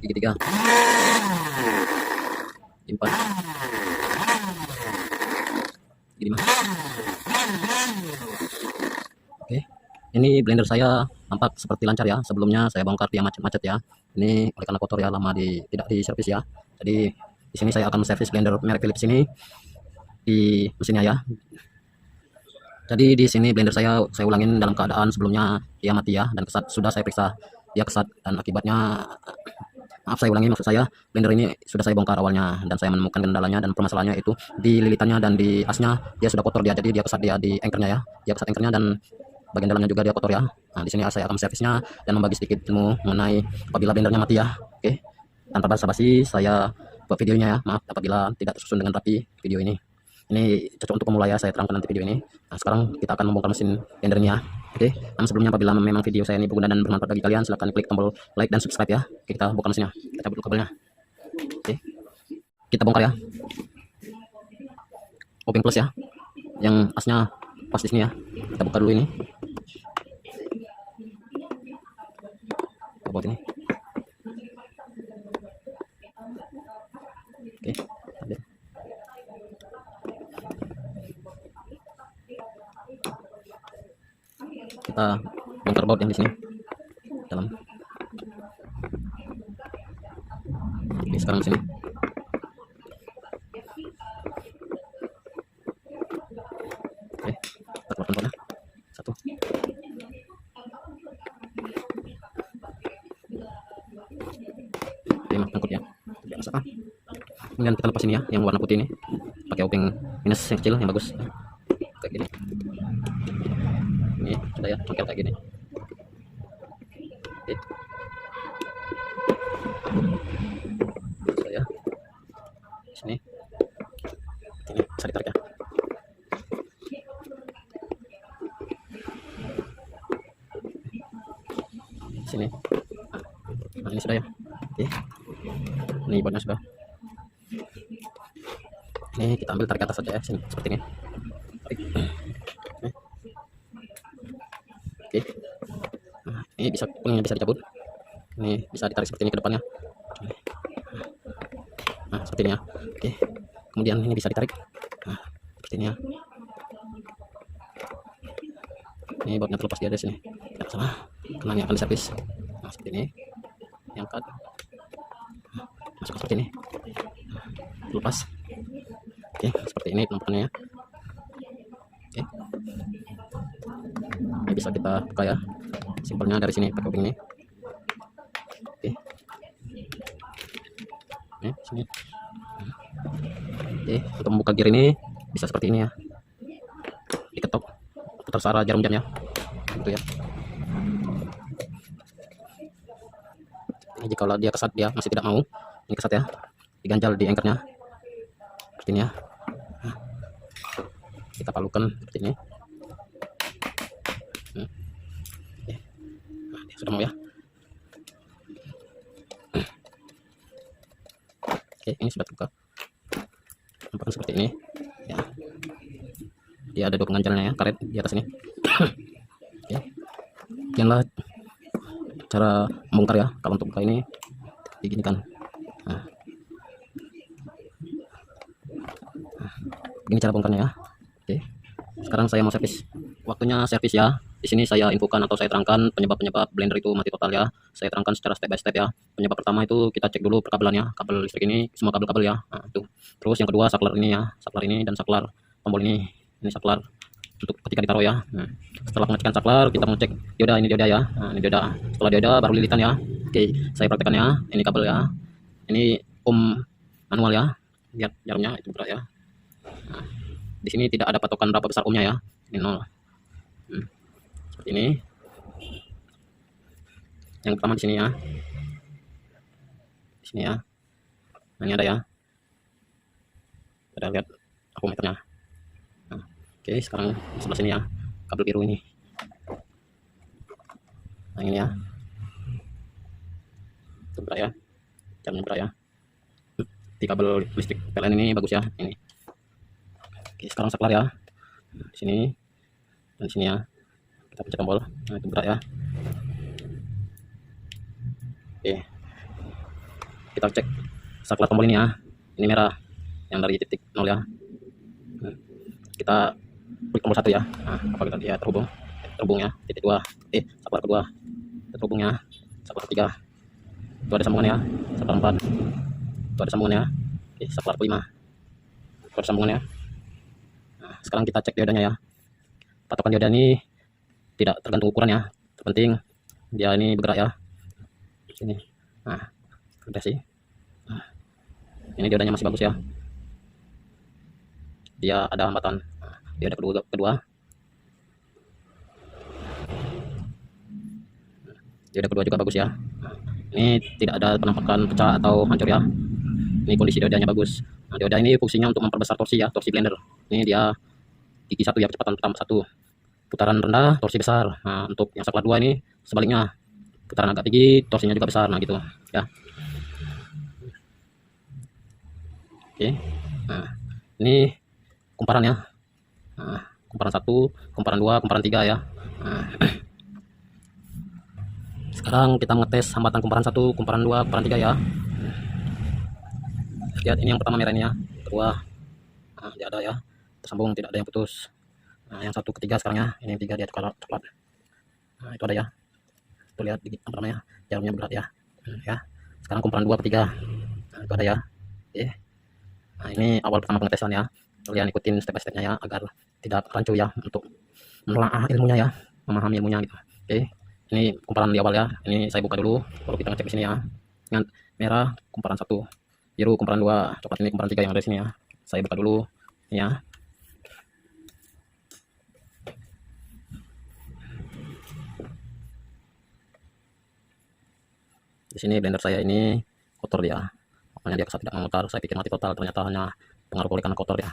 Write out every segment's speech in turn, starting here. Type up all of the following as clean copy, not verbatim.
gigi 3, gigi 4, gigi 5. Oke, ini blender saya tampak seperti lancar ya. Sebelumnya saya bongkar dia macet-macet ya. Ini oleh karena kotor ya, lama tidak diservis ya. Jadi di sini saya akan servis blender merek Philips ini di mesinnya ya. Jadi di sini blender saya ulangin dalam keadaan sebelumnya dia mati ya, dan kesat. Sudah saya periksa dia kesat, dan akibatnya, maaf saya ulangi, maksud saya blender ini sudah saya bongkar awalnya, dan saya menemukan kendalanya dan permasalahannya itu di lilitannya dan di asnya. Dia sudah kotor dia, jadi dia kesat dia di anchornya ya. Dia kesat anchornya dan bagian dalamnya juga dia kotor ya. Nah, di sini saya akan servisnya dan membagi sedikit ilmu mengenai apabila blendernya mati ya. Oke, tanpa basa-basi saya buat videonya ya. Maaf apabila tidak tersusun dengan rapi video ini. Ini cocok untuk pemula ya, saya terangkan nanti video ini. Nah, sekarang kita akan membongkar mesin blender ini ya. Oke, namun sebelumnya apabila memang video saya ini berguna dan bermanfaat bagi kalian, silahkan klik tombol like dan subscribe ya. Oke, kita bongkar mesinnya. Kita cabut dulu kabelnya. Oke, kita bongkar ya. Obeng plus ya, yang asnya pas di sini ya. Kita buka dulu ini. Kita buat ini. Oke, ambil. Kita bongkar baut yang di sini dalam. Oke, sekarang di sini. Oke, kita keluarkan bautnya. Satu. Oke, ngangkut ya. Biasa. Kemudian kita lepas ini ya, yang warna putih ini. Pakai obeng minus yang kecil yang bagus. Kayak gini. Ini sudah ya, congkel kayak gini. Oke. Sudah ya. Sini. Ini bisa ditarik ya. Sini. Nah, ini sudah ya. Oke. Ini bautnya sudah. Ini kita ambil, tarik ke atas saja ya, sini seperti ini. Tarik. Oke. Nah, ini bisa kuningnya bisa dicabut. Ini bisa ditarik seperti ini ke depannya. Nah, seperti ini ya. Oke. Kemudian ini bisa ditarik. Nah, seperti ini ya. Ini bautnya terlepas di sini. Tidak sama. Kenanya akan diservis. Nah, seperti ini. Diangkat. Nah, masuk seperti ini. Lepas. Oke, seperti ini penampakannya ya. Oke. Ini bisa kita buka ya. Simpelnya dari sini pakai obeng ini. Oke. Ini sini. Oke, untuk membuka gear ini bisa seperti ini ya. Diketok, putar searah jarum jamnya. Gitu ya. Ini jika dia kesat, dia masih tidak mau, ini kesat ya. Diganjal di anchornya. Seperti ini ya. Nah, kita palukan seperti ini. Oke. Nah, dia sudah mau ya. Oke, ini sudah terbuka. Nampaknya seperti ini ya. Dia ada 2 pengganjalnya ya, karet di atas ini. Oke. Sekianlah cara membongkar ya. Kalau untuk buka ini diginikan. Nah, begini cara bongkarnya ya. Oke. Sekarang saya mau servis. Waktunya servis ya. Di sini saya infokan atau saya terangkan penyebab-penyebab blender itu mati total ya. Saya terangkan secara step by step ya. Penyebab pertama itu kita cek dulu perkabelannya, kabel listrik ini, semua kabel-kabel ya. Nah, itu. Terus yang kedua saklar ini ya, saklar ini dan saklar tombol ini. Ini saklar untuk ketika ditaruh ya. Nah, setelah pengecekan saklar, kita mengecek dioda, ini dioda ya. Nah, ini dioda. Setelah dioda baru lilitan ya. Oke, saya praktekkan ya. Ini kabel ya. Ini manual ya. Lihat jarumnya itu berat ya. Nah, di sini tidak ada patokan berapa besar ohmnya ya. Ini 0. Seperti ini. Yang pertama di sini ya. Di sini ya. Nah, ini ada ya. Kita lihat akumeternya. Nah, oke, sekarang sebelah sini ya. Kabel biru ini. Nah, ini ya. Itu berat ya. Jamnya berat ya. Di kabel listrik PLN ini bagus ya. Ini. Oke, sekarang saklar ya. Nah, di sini dan di sini ya. Kita pencet tombol. Nah, itu berat ya. Oke. kita cek saklar tombol ini ya. Ini merah yang dari titik 0 ya. Kita klik tombol 1 ya. Nah, apakah dia terhubung ya. Titik 2 saklar kedua terhubung ya. Saklar ketiga itu ada sambungan ya. Saklar 4 itu ada sambungan ya. Oke, saklar kelima itu ada sambungan ya. Nah, sekarang kita cek diodanya ya. Patokan dioda ini tidak tergantung ukuran ya, terpenting dia ini bergerak ya. Sini. Nah, udah sih. Nah, ini diodanya masih bagus ya. Dia ada hambatan. Nah, dioda kedua. Dioda kedua juga bagus ya. Nah, ini tidak ada penampakan pecah atau hancur ya. Ini kondisi diodanya bagus. Nah, dioda ini fungsinya untuk memperbesar torsi ya, torsi blender. Ini dia gigi 1 ya, kecepatan pertama 1. Putaran rendah, torsi besar. Nah, untuk yang saklar 2 ini sebaliknya. Putaran agak tinggi, torsinya juga besar. Nah, gitu ya. Oke. Nah, ini kumparan ya. Nah, kumparan 1, kumparan 2, kumparan 3 ya. Nah, sekarang kita ngetes hambatan kumparan 1, kumparan 2, kumparan 3 ya. Lihat, ini yang pertama merah ini ya. Kedua, nah, dia ada ya, tersambung, tidak ada yang putus. Nah, yang 1 ketiga sekarang ya. Ini yang 3 dia coklat. Nah, itu ada ya. Tuh lihat apa namanya, jarumnya berat ya. Ya. Sekarang kumparan 2 ketiga. Nah, itu ada ya. Oke. Nah, ini awal pertama pengetesan ya. Kalian ikutin step by stepnya ya, agar tidak rancu ya, untuk menelaah ilmunya ya, memahami ilmunya gitu. Oke. Ini kumparan di awal ya. Ini saya buka dulu, baru kita ngecek di sini ya. Ingat, merah kumparan 1, biru kumparan 2, coklat ini kumparan 3 yang ada di sini ya. Saya buka dulu ya. Di sini blender saya ini kotor dia, makanya dia tidak memutar. Saya pikir mati total, ternyata hanya pengaruh oleh karena kotor ya.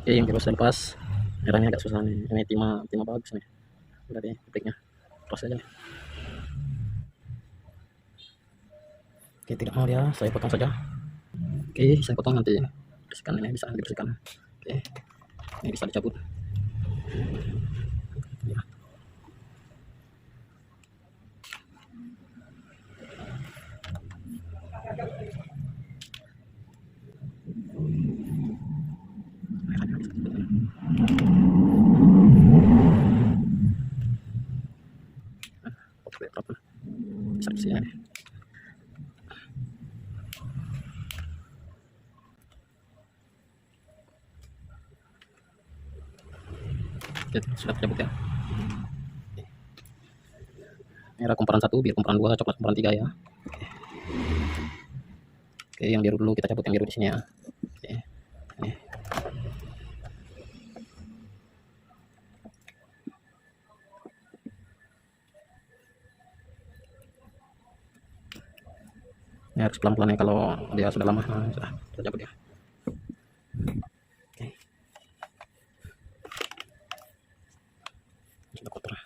Oke, yang biru saya lepas. Merahnya agak susah nih. Ini timah bagus nih. Berarti titiknya lepas aja nih. Oke, tidak mau dia, saya potong saja. Oke, saya potong, nanti bersihkan. Ini bisa dibersihkan. Oke, ini bisa dicabut ya. Bisa nih. Oke, sudah tercabut ya. Merah kumparan 1, biru kumparan 2, coklat kumparan 3 ya. Oke, yang biru dulu kita cabut, yang biru di sini ya. Oke. Nih. Ini harus pelan-pelan ya, kalau dia sudah lama. Nah, sudah cabut ya. Oke. Sudah kotor.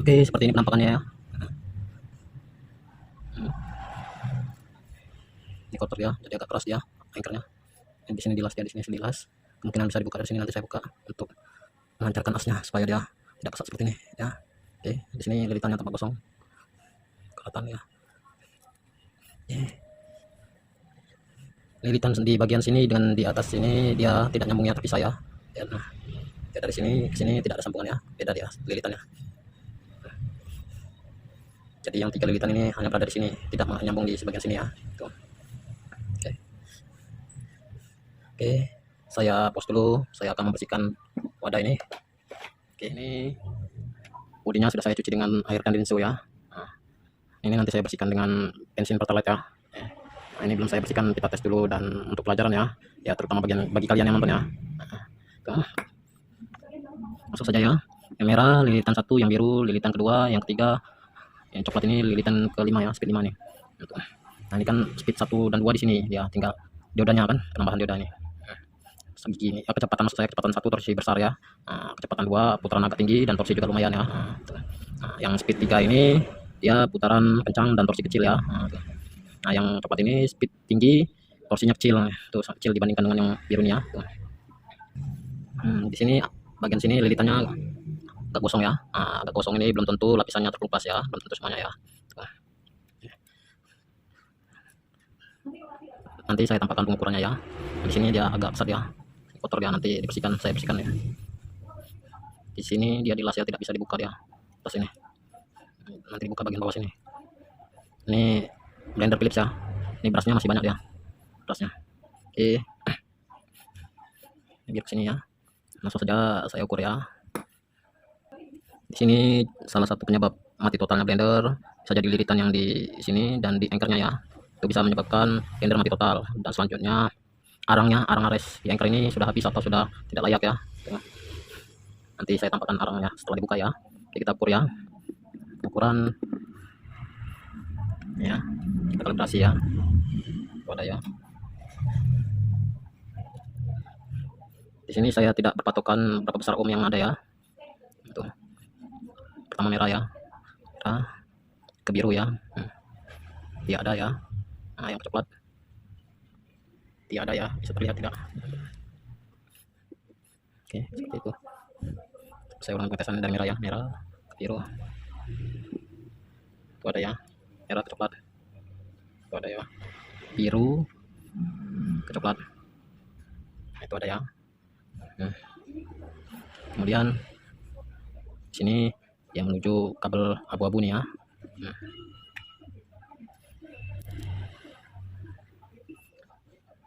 Oke, seperti ini penampakannya ya. Ini kotor ya, jadi agak keras ya anchornya. Di sini dilas ya, di sini dilas. Kemungkinan bisa dibuka dari sini, nanti saya buka untuk melancarkan asnya supaya dia tidak kesat seperti ini ya. Oke, di sini lilitannya tampak kosong, kelihatan ya. Lilitan di bagian sini dan di atas sini dia tidak nyambungnya terpisah ya. Nah, dari sini ke sini tidak ada sambungannya, beda dia lilitannya. Jadi yang 3 lilitan ini hanya berada di sini, tidak nyambung di sebagian sini ya. Tuh. Oke, saya pause dulu. Saya akan membersihkan wadah ini. Oke, ini bodinya sudah saya cuci dengan air Kandenso ya. Nah, ini nanti saya bersihkan dengan bensin Pertalite ya. Nah, ini belum saya bersihkan, kita tes dulu dan untuk pelajaran ya. Ya, terutama bagi kalian yang nonton ya. Nah, masuk saja ya. Yang merah lilitan 1, yang biru lilitan kedua, yang ketiga, yang coklat ini lilitan kelima ya, speed 5 nih. Nah, ini kan speed 1 dan 2 di sini ya, tinggal diodanya kan, penambahan dioda ini. segini ya, kecepatan maksud saya kecepatan 1 torsi besar ya, kecepatan 2 putaran agak tinggi dan torsi juga lumayan ya. Yang speed 3 ini dia putaran kencang dan torsi kecil ya. Nah, yang coklat ini speed tinggi, torsinya kecil tuh, kecil dibandingkan dengan yang biru ini ya. Tuh. Di sini bagian sini lilitannya agak gosong ya. Agak gosong ini belum tentu lapisannya terkelupas ya, belum tentu semuanya ya. Tuh. Nanti saya tampakkan pengukurannya ya. Di sini dia agak besar ya, kotor ya, nanti dibersihkan, saya bersihkan ya. Di sini dia dilas ya, tidak bisa dibuka ya, atas ini. Nanti dibuka bagian bawah sini. Ini blender Philips ya. Ini berasnya masih banyak ya, berasnya. Oke, biar ke sini ya. Langsung saja saya ukur ya. Di sini salah satu penyebab mati totalnya blender bisa jadi liritan yang di sini dan di anchornya ya. Itu bisa menyebabkan blender mati total. Dan selanjutnya arang ares di anchor ini sudah habis atau sudah tidak layak ya. Nanti saya tampakkan arangnya setelah dibuka ya. Oke, kita ukur ya. Ukuran ya, kita kalibrasi ya. Itu ada ya. Di sini saya tidak berpatokan berapa besar ohm yang ada ya. Itu pertama merah ya, ke biru ya. Tidak ada ya. Nah, yang coklat tidak ada ya, bisa terlihat tidak. Oke, seperti itu. Saya ulang pengetesan dari merah ya, merah ke biru. Itu ada ya, merah ke coklat. Itu ada ya, biru ke coklat. Itu ada ya. Kemudian sini yang menuju kabel abu-abu nih ya.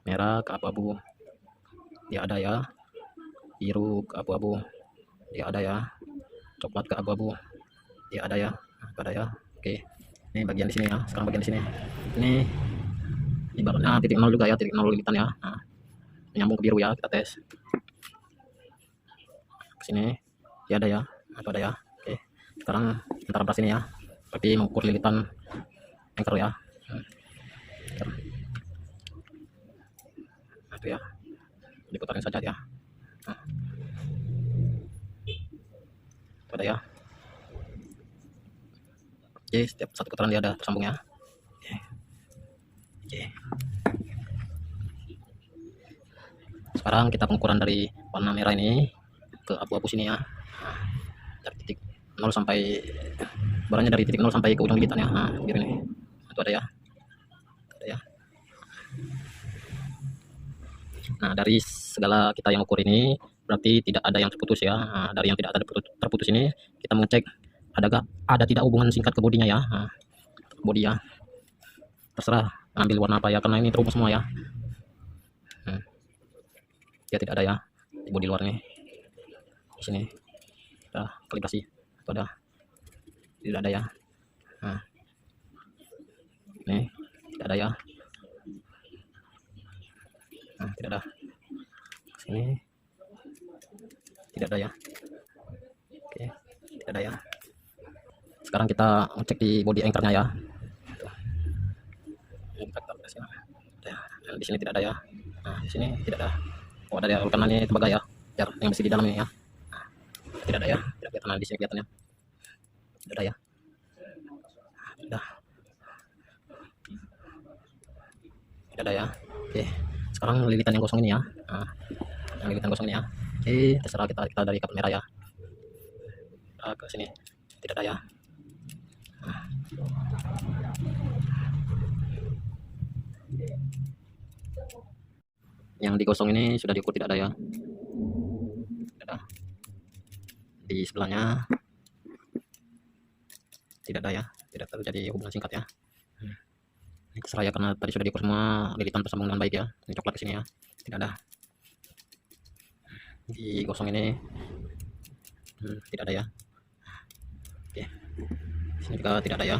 Merah ke abu-abu dia ada ya, biru ke abu-abu dia ada ya, coklat ke abu-abu dia ada ya. Ada ya. Oke, ini bagian di sini ya. Sekarang bagian di sini ini ibaratnya titik 0 juga ya, titik 0 lilitan ya. Menyambung ke biru ya, kita tes ke sini dia ada ya. Apa ada ya. Oke, sekarang antara beras ini ya, berarti mengukur lilitan anchor ya. Itu ya, diputarin saja ya. Itu ada ya. Oke, setiap satu putaran dia ada tersambung ya. Oke. Sekarang kita pengukuran dari warna merah ini ke abu-abu sini ya. Dari titik 0 sampai barangnya dari titik 0 sampai ke ujung lilitan ya. Biar ini. Itu ada ya. Ada ya. Nah, dari segala kita yang ukur ini berarti tidak ada yang terputus ya. Dari yang tidak ada terputus ini kita mengecek ada tidak hubungan singkat ke bodinya ya. Bodi ya, terserah ambil warna apa ya, karena ini terhubung semua ya. Dia tidak ada ya di bodi luar nih. Di sini ada kalibrasi, itu ada, tidak ada ya. Ini tidak ada ya. Tidak ada. Sini tidak ada ya. Oke, tidak ada ya. Sekarang kita ngecek di bodi anchornya ya. Di sini tidak ada ya. Di sini tidak ada. Oh, ada ya, karena ini tembaga ya, yang masih di dalam ini ya. Tidak ada ya, tidak kelihatan di sini kelihatannya. Tidak ada ya. Tidak. Tidak ada ya. Oke, sekarang lilitan yang kosong ini ya. Yang lilitan kosong ini ya. Oke, terserah kita dari kabel merah ya. Ke sini tidak ada ya. Yang digosong ini sudah diukur, tidak ada ya. Tidak ada. Di sebelahnya tidak ada ya, tidak terjadi hubungan singkat ya. Ini terserah ya, karena tadi sudah diukur semua, lilitan tersambung dengan baik ya. Ini coklat di sini ya, tidak ada. Di gosong ini tidak ada ya. Oke, di sini juga tidak ada ya.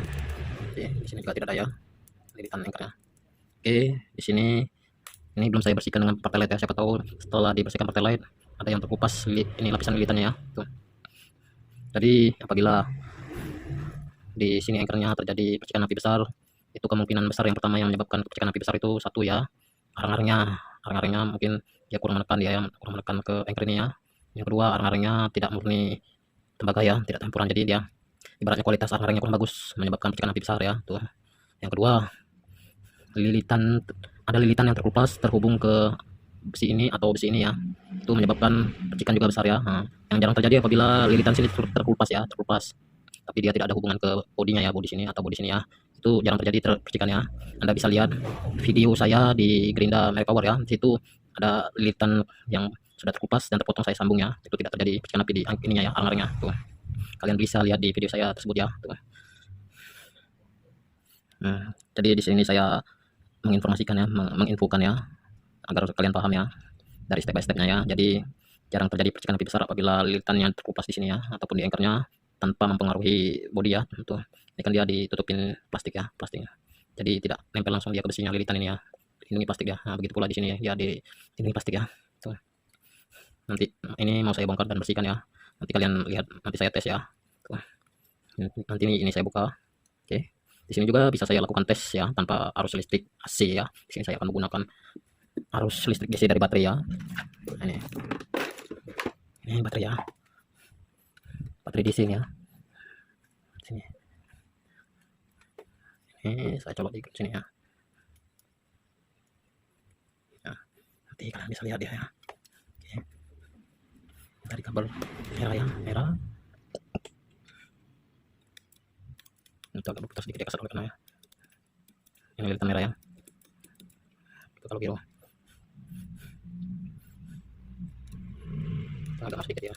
Oke, di sini juga tidak ada ya lilitan anchornya. Oke, di sini ini belum saya bersihkan dengan partai light ya. Siapa tahu setelah dibersihkan partai light ada yang terkupas ini lapisan lilitannya ya. Tuh. Jadi apabila di sini anchornya terjadi percikan api besar, itu kemungkinan besar yang pertama yang menyebabkan percikan api besar itu satu ya, arang-arangnya mungkin dia kurang menekan, dia ya kurang menekan ke anchor ini ya. Yang kedua, arang-arangnya tidak murni tembaga ya, tidak campuran, jadi dia ibaratnya kualitas arang-arangnya kurang bagus, menyebabkan percikan api besar ya tuh. Yang kedua, ada lilitan yang terkupas terhubung ke besi ini atau besi ini ya, itu menyebabkan percikan juga besar ya. Nah, yang jarang terjadi apabila lilitan sini terkelupas ya, terkelupas tapi dia tidak ada hubungan ke bodinya ya, bodi sini atau bodi sini ya, itu jarang terjadi percikan ya. Anda bisa lihat video saya di Gerinda Merek Power ya, di situ ada lilitan yang sudah terkupas dan terpotong saya sambung ya, itu tidak terjadi percikan api di ininya ya, arang-arangnya tuh. Kalian bisa lihat di video saya tersebut ya tuh. Jadi di sini saya menginformasikan ya, menginfokan ya, agar kalian paham ya dari step by stepnya ya. Jadi jarang terjadi percikan api besar apabila lilitannya terkupas di sini ya, ataupun di anchornya tanpa mempengaruhi bodi ya. Tuh, ini kan dia ditutupin plastik ya, plastiknya. Jadi tidak nempel langsung dia ke besinya lilitan ini ya. Ini plastik ya. Nah, begitu pula di sini ya, di ini plastik ya. Tuh. Nanti ini mau saya bongkar dan bersihkan ya. Nanti kalian lihat, nanti saya tes ya. Tuh. Nanti ini saya buka. Oke. Di sini juga bisa saya lakukan tes ya tanpa arus listrik AC ya. Di sini saya akan menggunakan arus listrik DC dari baterai ya. Ini baterai ya. Baterai DC ya. Sini. Ini saya colok di sini ya. Nah, nanti kalian bisa lihat dia ya. Oke. Dari kabel merah ya, merah. Itu agak berputar sedikit ya, kasar oleh karena ya. Ini lilitan merah ya. Itu kalau biru. Agak masuk sedikit ya.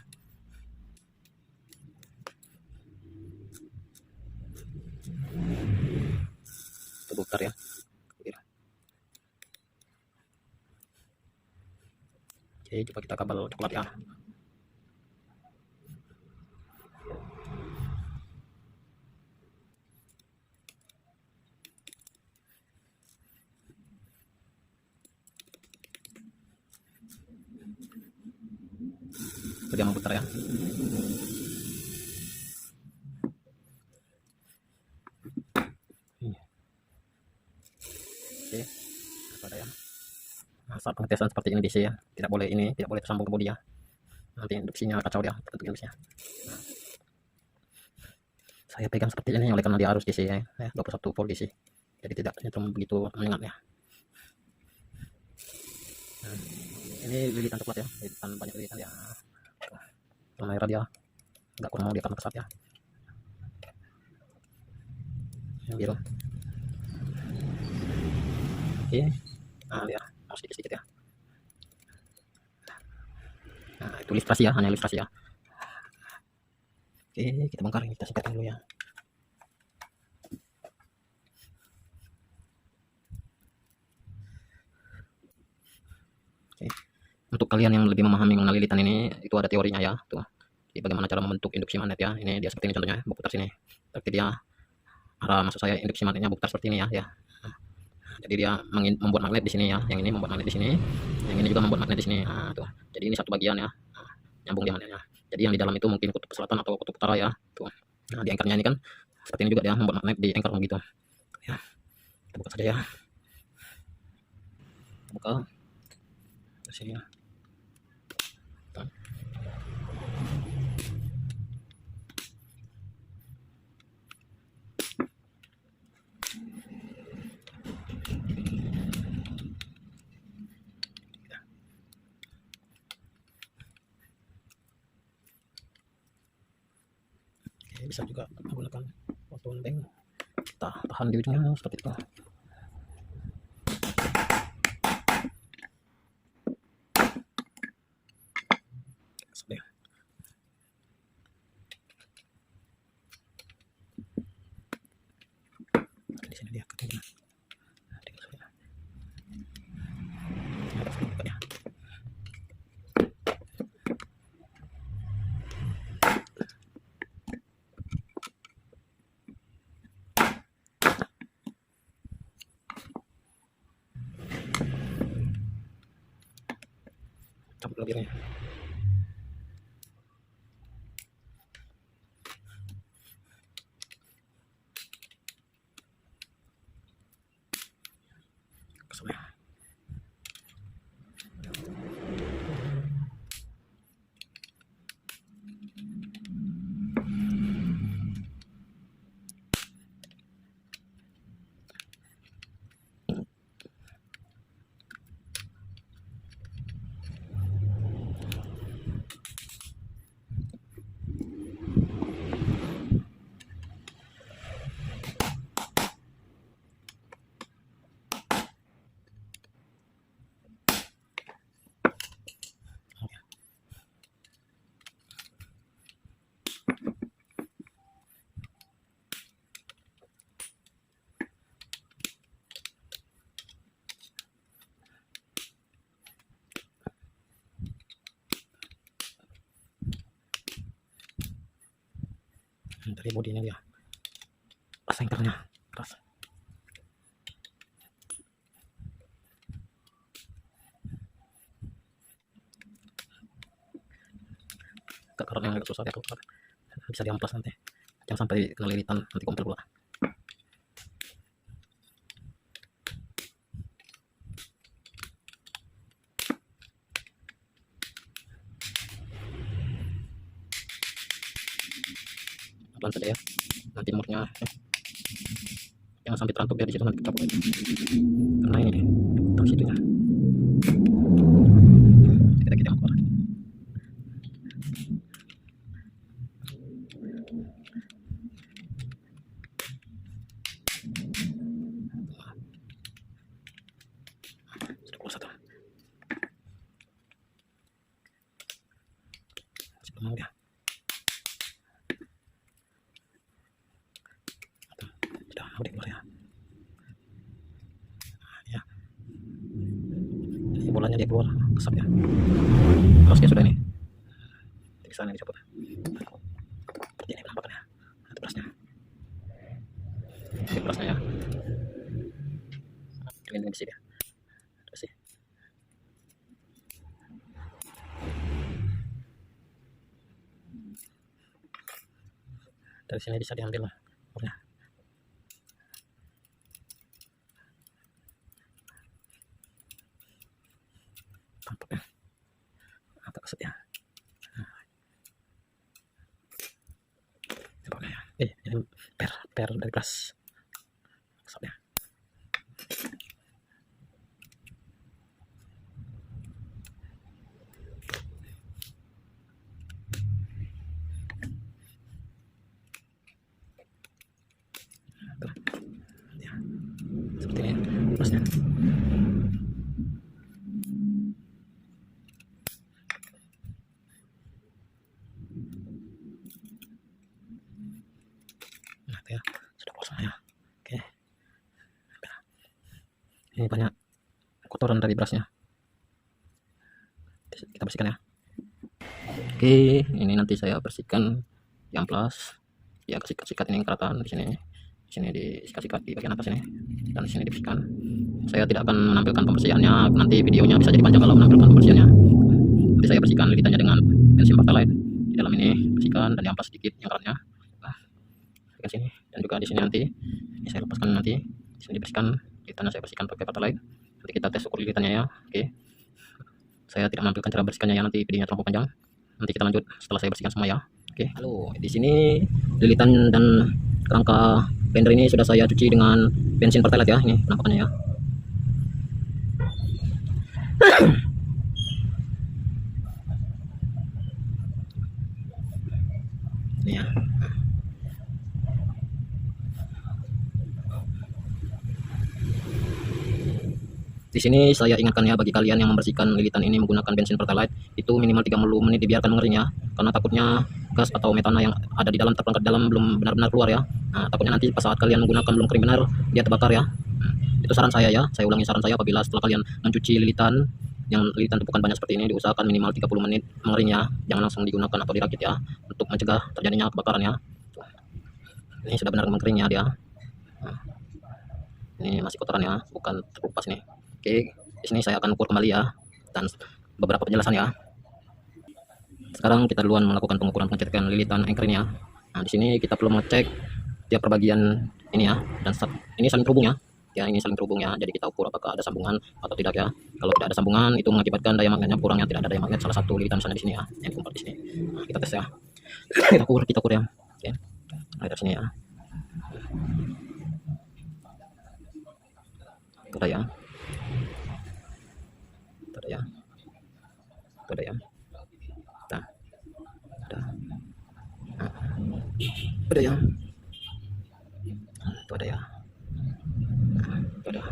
Itu putar ya. Oke, coba kita kabel coklat ya. Itu dia memutar ya. Oke, ada ya. Nah, saat pengetesan seperti ini DC ya, tidak boleh tersambung ke bodi ya. Nanti induksinya kacau dia, tertutup induksinya. Nah, saya pegang seperti ini oleh karena dia harus DC ya, 21 volt DC. Jadi tidak nyetrum begitu menyengat ya. Nah, ini lilitan coklat ya, lilitan banyak lilitan ya. Warna merah dia, nggak kurang mau dia karena kesat ya. Yang biru. Oke, nah dia mau sedikit ya. Nah, itu listrasi ya, hanya listrasi ya. Oke, kita bongkar ini, kita singkatkan dulu ya. Oke. Untuk kalian yang lebih memahami mengenai lilitan ini, itu ada teorinya ya. Tuh. Jadi bagaimana cara membentuk induksi magnet ya. Ini dia seperti ini contohnya, berputar sini. Tapi dia maksud saya induksi magnetnya berputar seperti ini ya. Jadi dia membuat magnet di sini ya. Yang ini membuat magnet di sini. Yang ini juga membuat magnet di sini. Nah, tuh. Jadi ini satu bagian ya. Nah, nyambung dia magnetnya. Jadi yang di dalam itu mungkin kutub selatan atau kutub utara ya. Tuh. Nah, di anchornya ini kan seperti ini juga dia membuat magnet di anchor begitu. Ya. Kita buka saja ya. Kita buka. Di sini ya. Tuh. Bisa juga menggunakan potong bank, kita tahan di ujungnya seperti itu. Sudah. Di sini dia ketinggian. Cabut lebihnya. Keselnya. Dari bodinya dia sengkernya keras. Karena yang agak susah ya, bisa diamplas nanti, jangan sampai kena lilitan nanti kumpul pula. Pelan saja ya, nanti nomornya jangan sampai terantuk ya di situ, nanti kecapuk karena ini terus situnya kita keluar. Sudah keluar satu, sebelum dia sudah udah keluar ya. Ya, ini bolanya dia keluar, kesap ya, terus dia sudah ini di sana dicopot seperti ini penampakannya. Itu berasnya, ini berasnya ya, ini besi dia bersih. Dari sini bisa diambil lah bornya. Tampaknya agak keset ya. Tampaknya ya. Ini per dari keras kesatnya. Ya, seperti ini kerasnya. Nah, ya sudah kosong ya. Oke, ini banyak kotoran dari berasnya, kita bersihkan ya. Oke, ini nanti saya bersihkan di amplas ya, sikat ini keratan di sini disikat-sikat di bagian atas ini, dan di sini dibersihkan. Saya tidak akan menampilkan pembersihannya, nanti videonya bisa jadi panjang kalau menampilkan pembersihannya. Nanti saya bersihkan lilitannya dengan bensin Pertalite di dalam ini, bersihkan dan diamplas sedikit yang keratnya. Di sini dan juga di sini nanti ini saya lepaskan, nanti di sini dibersihkan lilitannya, saya bersihkan pakai Pertalite. Nanti kita tes ukur lilitannya ya. Oke, saya tidak menampilkan cara bersihkannya ya, nanti videonya terlalu panjang. Nanti kita lanjut setelah saya bersihkan semua ya. Oke, halo, di sini lilitan dan kerangka blender ini sudah saya cuci dengan bensin Pertalite ya. Ini penampakannya ya. Ini ya. Di sini saya ingatkan ya, bagi kalian yang membersihkan lilitan ini menggunakan bensin Pertalite, itu minimal 30 menit dibiarkan mengering ya, karena takutnya gas atau metana yang ada di dalam terperangkap dalam belum benar-benar keluar ya. Nah, takutnya nanti pas saat kalian menggunakan belum kering benar, dia terbakar ya. Itu saran saya ya, saya ulangi saran saya, apabila setelah kalian mencuci lilitan yang lilitan tumpukan banyak seperti ini, diusahakan minimal 30 menit mengering ya, jangan langsung digunakan atau dirakit ya, untuk mencegah terjadinya kebakaran ya. Ini sudah benar mengering ya dia. Nah, ini masih kotoran ya, bukan terkupas nih. Oke, di sini saya akan ukur kembali ya, dan beberapa penjelasan ya. Sekarang kita duluan melakukan pengukuran pengecekan lilitan anchor ini ya. Nah, di sini kita perlu mengecek tiap perbagian ini ya, dan ini saling terhubung ya. Ya, ini saling terhubung ya, jadi kita ukur apakah ada sambungan atau tidak ya. Kalau tidak ada sambungan, itu mengakibatkan daya magnetnya kurang ya, tidak ada daya magnet salah satu lilitan sana di sini ya, yang kumpul di sini. Nah, kita tes ya. kita ukur ya. Oke, nah, dari sini ya. Itu ada ya. Ada ya, ada ya, nah, ada ya, itu ada ya, itu ada,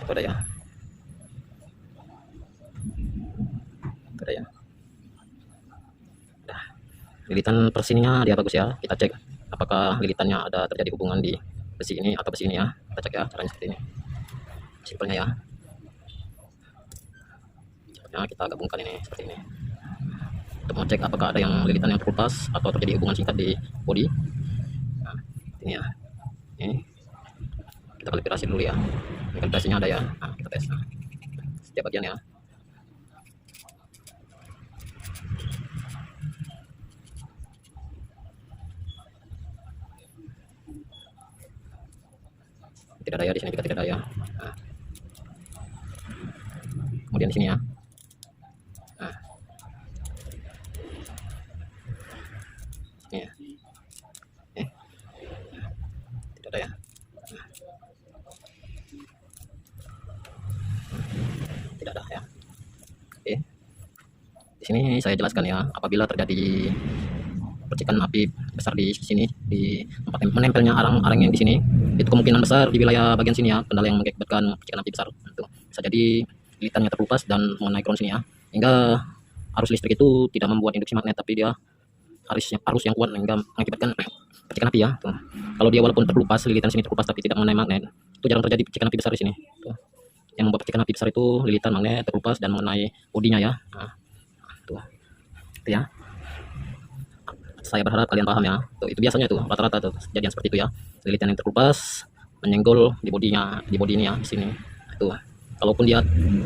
itu ada ya, itu ada ya. Nah, lilitan persininya dia bagus ya, kita cek apakah lilitannya ada terjadi hubungan di besi ini atau besi ini ya, kita cek ya, caranya seperti ini, simpelnya ya. Kita gabungkan ini seperti ini. untuk mengecek apakah ada yang lilitan yang terlepas atau terjadi hubungan singkat di bodi. Nah, ini ya, ini kita kalibrasi dulu ya. Ini kalibrasinya ada ya. Nah, kita tes setiap bagian ya. Tidak ada ya, di sini juga tidak ada ya. Nah, kemudian di sini ya. Nah, ini ya. Tidak ada ya. Tidak ada ya. Oke. Di sini saya jelaskan ya, apabila terjadi percikan api besar di sini, di tempat menempelnya arang-arang yang di sini, itu kemungkinan besar di wilayah bagian sini ya, kendala yang mengakibatkan percikan api besar. Itu bisa jadi lilitannya terkelupas dan mengenai ground sini ya, hingga arus listrik itu tidak membuat induksi magnet, tapi dia arus yang kuat hingga mengakibatkan percikan api ya. Tuh. Kalau dia walaupun terkelupas, lilitan sini terkelupas tapi tidak mengenai magnet, itu jarang terjadi percikan api besar di sini. Tuh. Yang membuat percikan api besar itu lilitan magnet terkelupas dan mengenai bodinya ya. Nah, tuh. Itu ya. Saya berharap kalian paham ya. Tuh, itu biasanya tuh rata-rata tuh kejadian seperti itu ya. Lilitan yang terkelupas menyenggol di bodinya, di bodi ini ya, di sini. Itu. Kalaupun dia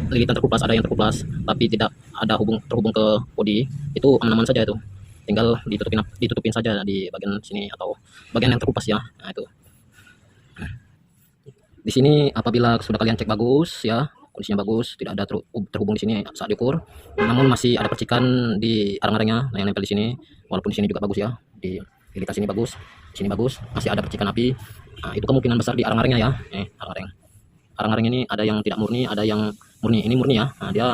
lilitan terkelupas, ada yang terkelupas tapi tidak ada terhubung ke bodi, itu aman-aman saja itu. Tinggal ditutupin saja di bagian sini atau bagian yang terkelupas ya. Nah, itu. Di sini apabila sudah kalian cek bagus ya, kondisinya bagus, tidak ada terhubung di sini saat diukur, namun masih ada percikan di arang-arangnya yang nempel di sini, walaupun di sini juga bagus ya, di lilitan sini bagus, di sini bagus, masih ada percikan api. Nah, itu kemungkinan besar di arang-arangnya ya. Arang-arang ini ada yang tidak murni, ada yang murni. Ini murni ya. Nah, dia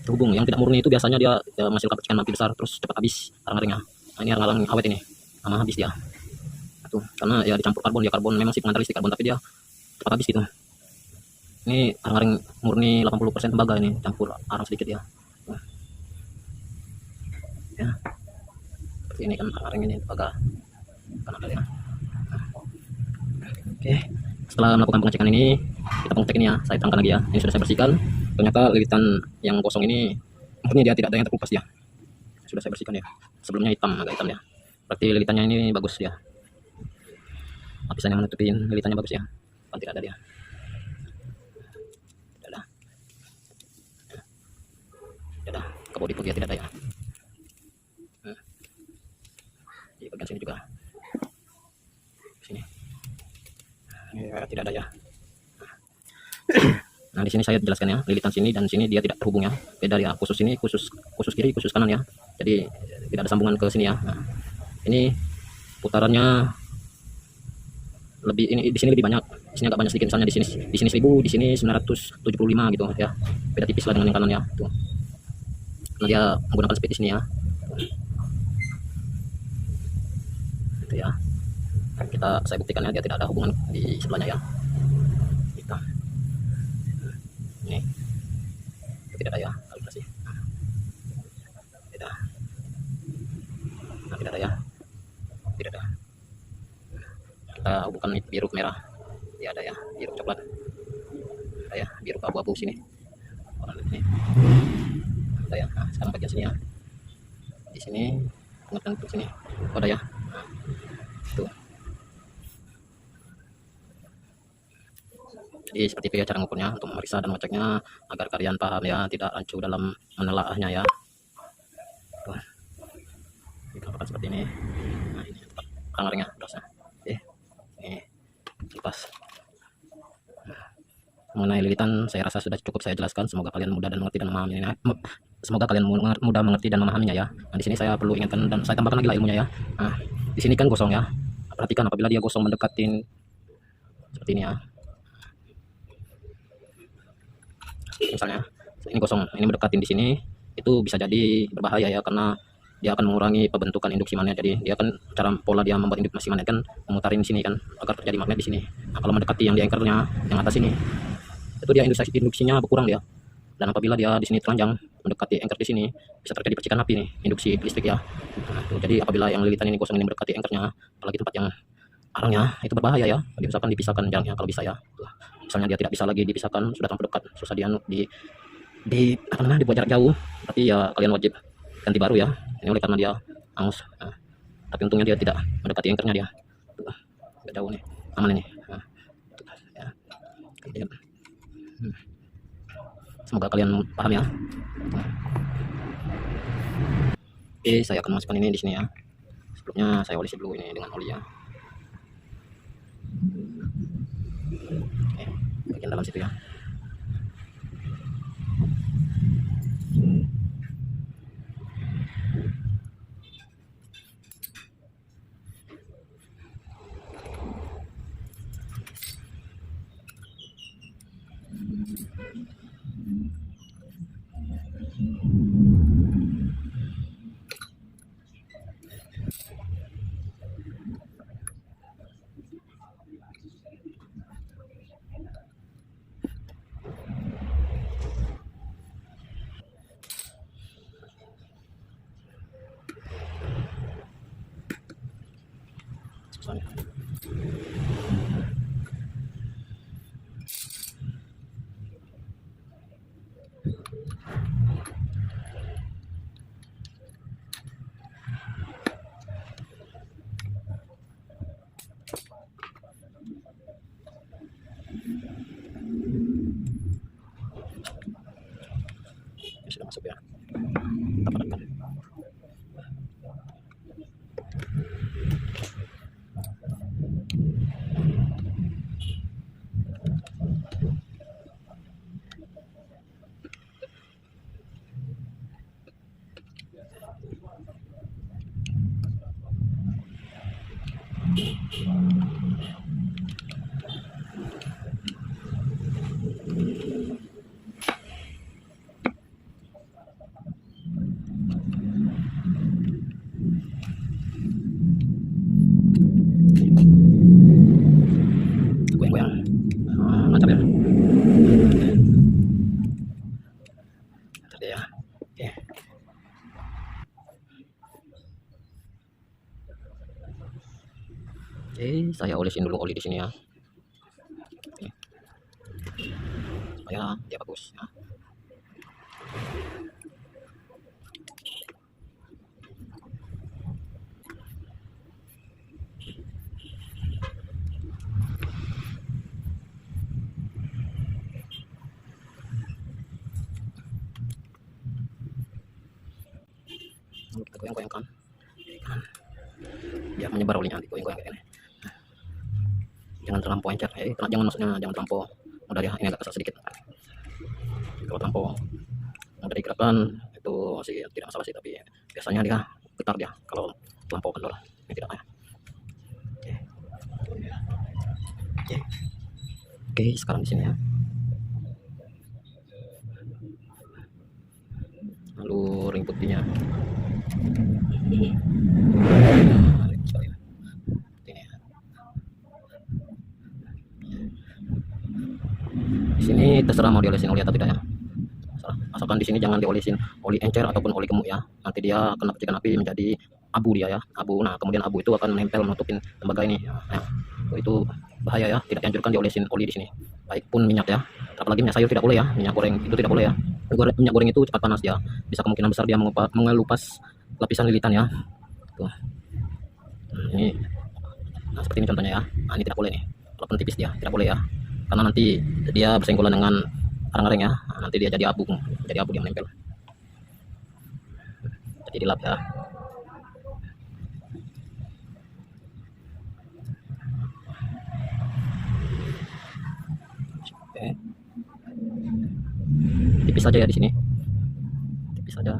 terhubung. Yang tidak murni itu biasanya dia menghasilkan percikan api besar terus cepat habis arang-arangnya. Nah, ini arang-arang awet ini, lama habis dia. Itu karena ya dicampur karbon, ya karbon memang sih pengantar listrik karbon, tapi dia cepat habis gitu. Ini arang-arang murni 80% tembaga, ini campur arang sedikit ya. Ya. Seperti ini kan arang ini tembaga. Kan ada ya. Oke. Setelah melakukan pengecekan ini, kita pengecek ini ya, saya terangkan lagi ya. Ini sudah saya bersihkan. Ternyata lilitan yang kosong ini murni, dia tidak ada yang terkelupas ya. Sudah saya bersihkan ya. Sebelumnya hitam, agak hitam ya. Berarti lilitannya ini bagus ya. Lapisan yang menutupin lilitannya bagus ya. Kan tidak ada dia. Ke bodi pun dia tidak ada ya. Di bagian sini juga, sini ya, tidak ada ya. Nah, di sini saya jelaskan ya, lilitan sini dan sini dia tidak terhubung ya, beda ya. Khusus ini khusus kiri, khusus kanan ya, jadi tidak ada sambungan ke sini ya. Nah, ini putarannya lebih, ini di sini lebih banyak, di sini agak banyak sedikit, misalnya di sini 1000, di sini 975 gitu ya, beda tipis lah dengan yang kanan ya. Tuh. Nah, dia menggunakan speed di sini ya. Itu ya. Saya buktikan ya, dia tidak ada hubungan di sebelahnya ya. Kita. Ini. Tidak ada ya, kalibrasi. Tidak. Nah, tidak ada ya. Tidak ada. Kita hubungkan biru ke merah. Dia ada ya, biru coklat. Ada ya, biru ke abu-abu sini. Ini. Ada ya. Nah, sekarang bagian sini ya. Di sini, pengetan ke sini. Oh, ada ya. Nah, tuh. Jadi seperti itu ya cara mengukurnya, untuk memeriksa dan mengeceknya agar kalian paham ya, tidak rancu dalam menelaahnya ya. Tuh. Ditampakkan seperti ini. Nah, ini tempat arang-arangnya berasnya. Oke. Ini lepas. Mengenai lilitan saya rasa sudah cukup saya jelaskan. Semoga kalian mudah dan mengerti dan memahaminya. Semoga kalian mudah mengerti dan memahaminya ya. Nah, di sini saya perlu ingatkan dan saya tambahkan lagi lah ilmunya ya. Nah, di sini kan gosong ya. Perhatikan apabila dia gosong mendekatin seperti ini ya. Misalnya ini gosong, ini mendekatin di sini, itu bisa jadi berbahaya ya, karena dia akan mengurangi pembentukan induksi magnet. Jadi dia kan cara pola dia membuat induksi magnet kan memutarin di sini kan agar terjadi magnet di sini. Nah, kalau mendekati yang di anchornya yang atas ini, itu dia induksinya berkurang dia. Dan apabila dia di sini telanjang mendekati anchor di sini, bisa terjadi percikan api nih, induksi listrik ya. Nah, itu jadi apabila yang lilitan ini gosong, ini mendekati anchornya, apalagi tempat yang arangnya, itu berbahaya ya. Diusahakan dipisahkan jaraknya kalau bisa ya. Misalnya dia tidak bisa lagi dipisahkan, sudah terlalu dekat, susah dibuat jarak jauh, tapi ya kalian wajib ganti baru ya. Ini oleh karena dia angus. Nah, tapi untungnya dia tidak mendekati anchornya dia. Tuh, agak jauh nih, aman ini. Nah, tuh, ya. Kemudian, semoga kalian paham ya. Oke, saya akan masukkan ini di sini ya. Sebelumnya saya olesi dulu ini dengan oli ya. Oke, bagian dalam situ ya. Ini sudah masuk ya. Kita padatkan. Goyang-goyang. Mantap ya. Mantap ya. Oke. Oke, saya olesin dulu oli di sini ya. Oke. Supaya dia bagus ya. Lalu kita goyang-goyangkan biar menyebar olinya, digoyang-goyang kayak ini. Jangan terlampau encer, jangan maksudnya jangan terlampau mudah ya, ini agak kasar sedikit. Kalau terlampau mudah digerakkan itu masih tidak masalah sih, tapi biasanya dia getar dia kalau terlampau kendor. Ini tidak ya. Oke. Oke, sekarang di sini ya. Lalu ring putihnya. Di sini terserah mau diolesin oli atau tidak ya. Asalkan di sini jangan diolesin oli encer ataupun oli gemuk ya. Nanti dia kena percikan api menjadi abu dia ya, abu. Nah, kemudian abu itu akan menempel menutupin tembaga ini. Nah, itu bahaya ya, tidak dianjurkan diolesin oli di sini. Baik pun minyak ya. Apalagi minyak sayur tidak boleh ya, minyak goreng itu tidak boleh ya. Minyak goreng itu cepat panas ya. Bisa kemungkinan besar dia mengelupas lapisan lilitan ya. Tuh. Ini nah seperti ini contohnya ya. Nah, ini tidak boleh nih. Walaupun tipis dia, tidak boleh ya. Karena nanti dia bersenggolan dengan arang-arang ya. Nah, nanti dia jadi abu dia menempel. Jadi dilap ya. Oke. Tipis saja ya di sini. Tipis saja.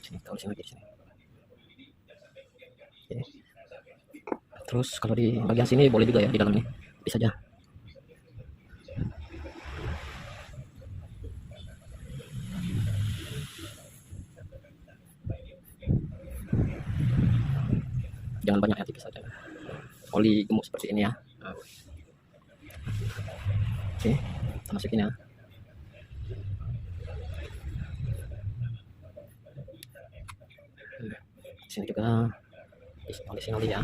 Sini kita olesin lagi di sini. Oke. Terus kalau di bagian sini boleh juga ya, di dalam ini bisa aja. Jangan banyak ya, tipis saja. Oli gemuk seperti ini ya. Nah. Oke, kita masukin ya. Sini juga olesin oli ya.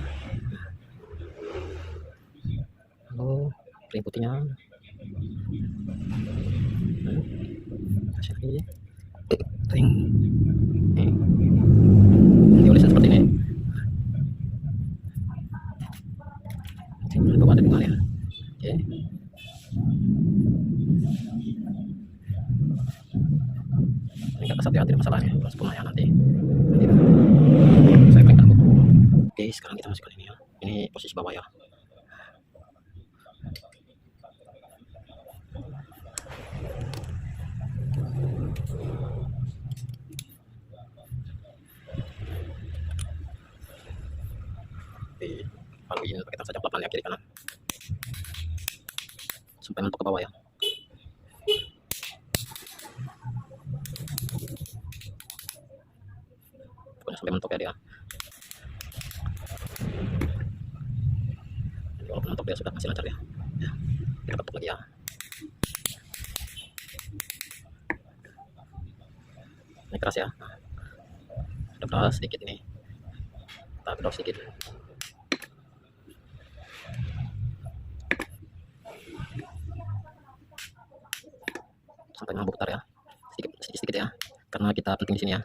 Lalu ring putihnya Kasih lagi. Ting. Nih. Diolesin seperti ini. Coba ada tinggal ya. Oke. Ini kata satu ya, tidak masalah ya, sempurna ya nanti. Saya keringkan dulu. Oke, sekarang kita masukkan ini ya. Ini posisi bawah ya. Lalu ini kita saja pelan-pelan ya, kiri kanan sampai mentok ke bawah ya. Pokoknya sampai mentok ya dia. Walaupun mentok dia sudah masih lancar ya. Kita ketuk lagi ya. Ini keras ya. Udah keras sedikit ini. Kita gedor sedikit. Sampai mampu putar ya, sedikit ya, karena kita penting di sini ya.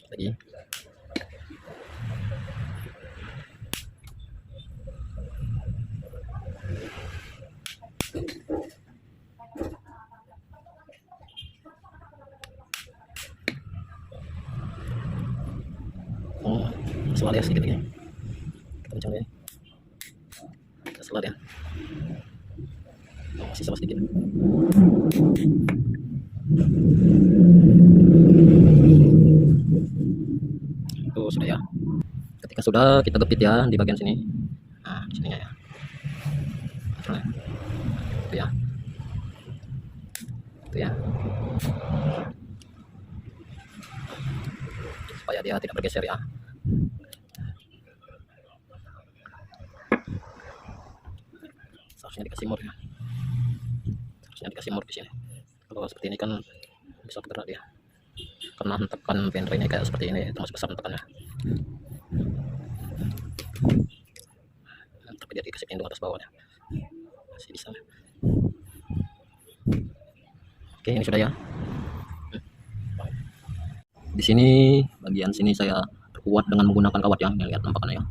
Lagi. Selat ya sedikit ya. Kita kencang ya. Kita selat ya. Masih sama sedikit. Itu sudah ya. Ketika sudah, kita gepit ya di bagian sini. Nah, di sininya ya. Nah, itu ya. Itu ya. Supaya dia tidak bergeser ya. Seharusnya dikasih mur ya. Seharusnya dikasih mur di sini. Kalau seperti ini kan bisa bergerak dia. Karena hentakan ventrenya kayak seperti ini, itu masih besar hentakannya. Tapi dia dikasih pintu atas bawahnya. Masih bisa. Oke, ini sudah ya. Di sini bagian sini saya perkuat dengan menggunakan kawat ya. Ini lihat nampakannya ya.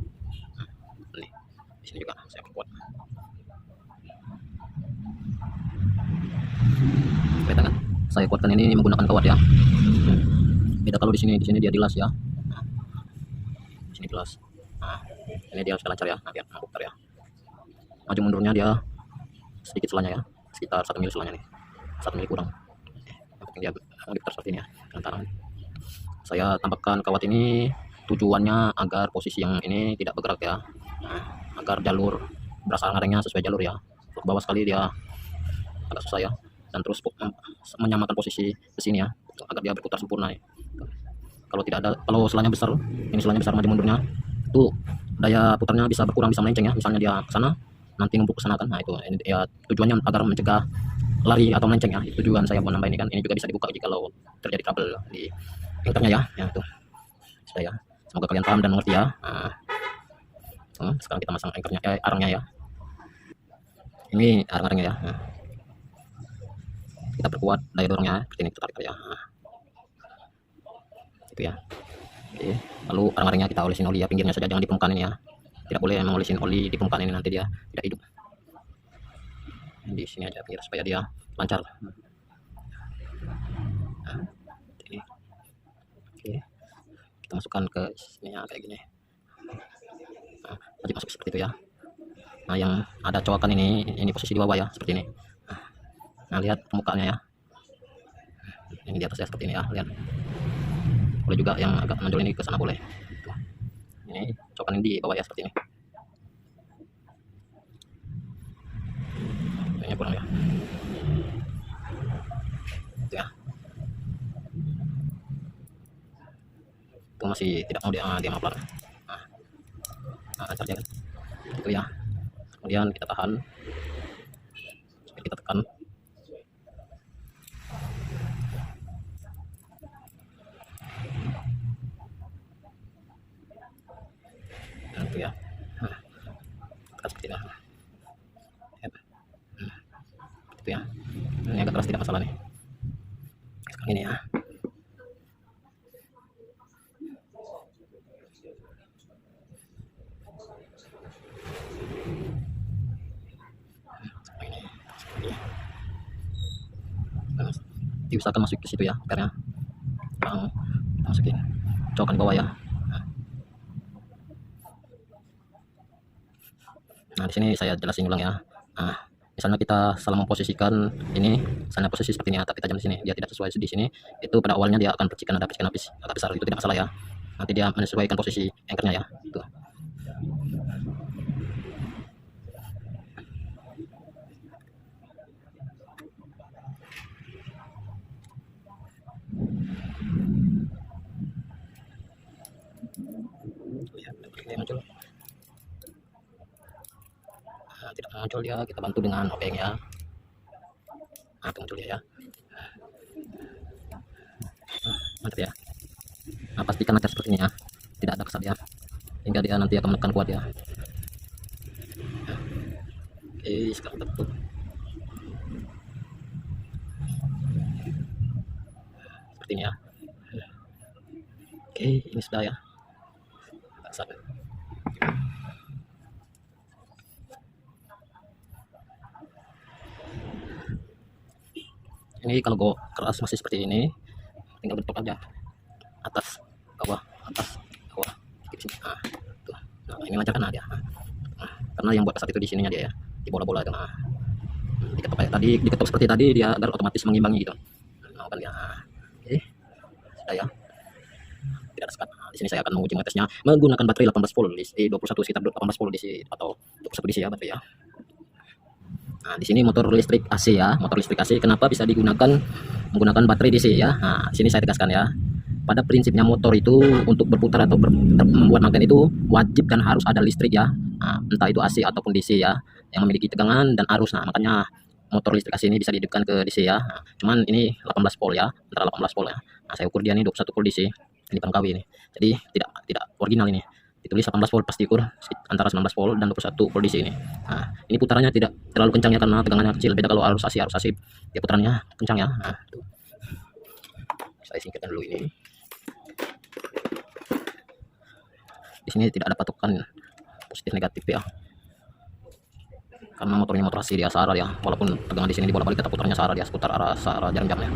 Nih, di sini juga saya perkuat. Kelihatan kan? Saya kuatkan ini menggunakan kawat ya. Beda kalau di sini dia dilas ya. Di sini dilas. Nah, ini dia sudah lancar ya. Nah, lihat putar ya. Maju mundurnya dia sedikit selanya ya, sekitar 1 mili selanya nih, 1 mili kurang. Yang penting dia diputar seperti ini ya. Lantaran saya tambahkan kawat ini tujuannya agar posisi yang ini tidak bergerak ya. Nah, agar jalur berasal arang-arangnya sesuai jalur ya. Ke bawah sekali dia agak susah ya. Dan terus menyamakan posisi ke sini ya, agar dia berputar sempurna ya. Kalau tidak ada, kalau selanya besar, ini selanya besar maju mundurnya, itu daya putarnya bisa berkurang, bisa melenceng ya. Misalnya dia ke sana, nanti numpuk ke sana kan. Nah, itu ini ya tujuannya agar mencegah lari atau melenceng ya. Itu tujuan saya menambah ini kan. Ini juga bisa dibuka jika kalau terjadi trouble di filternya ya. Ya itu. Sudah ya. Semoga kalian paham dan mengerti ya. Nah, sekarang kita masang anchornya, arangnya ya. Ini arang-arangnya ya. Nah, kita perkuat daya dorongnya seperti ini, tertarik ya. Nah, itu ya. Oke, lalu arang-arangnya kita olesin oli ya, pinggirnya saja, jangan di permukaan ini ya. Tidak boleh mengolesin oli di permukaan ini, nanti dia tidak hidup. Di sini aja pinggir supaya dia lancar. Nah, ini. Oke, kita masukkan ke sini ya, kayak gini. Nah, wajib masuk seperti itu ya. Nah, yang ada coakan ini posisi di bawah ya, seperti ini. Nah, lihat permukaannya ya. Ini di atas ya, seperti ini ya, lihat. Boleh juga yang agak menonjol ini ke sana boleh. Tuh. Ini coakan ini di bawah ya, seperti ini. Ini kurang ya. Itu ya. Itu masih tidak mau dia maplar. Nah, lancar ya. Itu ya. Kemudian kita tahan. Kita tekan. itu ya. Nah, tekan seperti ini. Itu ya. Ini agak keras tidak masalah nih. Sekarang ini ya. Nah, diusahakan masuk ke situ ya, karena masukin cokan bawah ya. Nah, di sini saya jelasin ulang ya. Nah, misalnya kita salah memposisikan ini, misalnya posisi seperti ini ya, tapi tajam di sini, dia tidak sesuai di sini, itu pada awalnya dia akan percikan, ada percikan api agak besar, itu tidak masalah ya. Nanti dia menyesuaikan posisi anchornya ya. Tuh. Ya, muncul. Nah, tidak muncul dia, kita bantu dengan obeng ya. Nah, itu muncul dia ya. Mantap ya. Nah, pastikan agar seperti ini ya, tidak ada kesal ya, hingga dia nanti akan menekan kuat ya. Oke, sekarang kita tutup seperti ini ya. Oke, ini sudah ya. Ini kalau go keras masih seperti ini, tinggal bentuk aja, atas bawah, atas bawah, sedikit sini. Nah, tuh. Nah, ini lancar kan dia. Nah, karena yang buat kasar itu di sininya dia ya, di bola-bola itu. Nah, diketok kayak tadi, diketok seperti tadi dia agar otomatis mengimbangi gitu. Nah, kan ya. Oke, sudah ya. Tidak ada sekat. Nah, di sini saya akan menguji ngetesnya menggunakan baterai 18 volt di 21 sekitar 18 volt DC atau 21 DC ya baterai ya. Nah, di sini motor listrik AC ya, motor listrik AC. Kenapa bisa digunakan menggunakan baterai DC ya? Nah, di sini saya tegaskan ya. Pada prinsipnya motor itu untuk berputar atau membuat magnet itu wajib dan harus ada listrik ya. Nah, entah itu AC ataupun DC ya, yang memiliki tegangan dan arus. Nah, makanya motor listrik AC ini bisa dihidupkan ke DC ya. Nah, cuman ini 18 volt ya, antara 18 volt ya. Nah, saya ukur dia ini 21 volt DC. Ini KW ini. Jadi tidak original ini. Ditulis 18 volt, pasti ukur antara 19 volt dan 21 volt DC ini. Nah, ini putarannya tidak terlalu kencang ya karena tegangannya kecil. Beda kalau arus AC dia putarannya kencang ya. Nah, tuh. Saya singkirkan dulu ini. Di sini tidak ada patokan positif negatif ya. Karena motornya motor AC dia searah ya. Walaupun tegangan di sini dibolak-balik tetap putarnya searah dia, seputar arah searah jarum jamnya.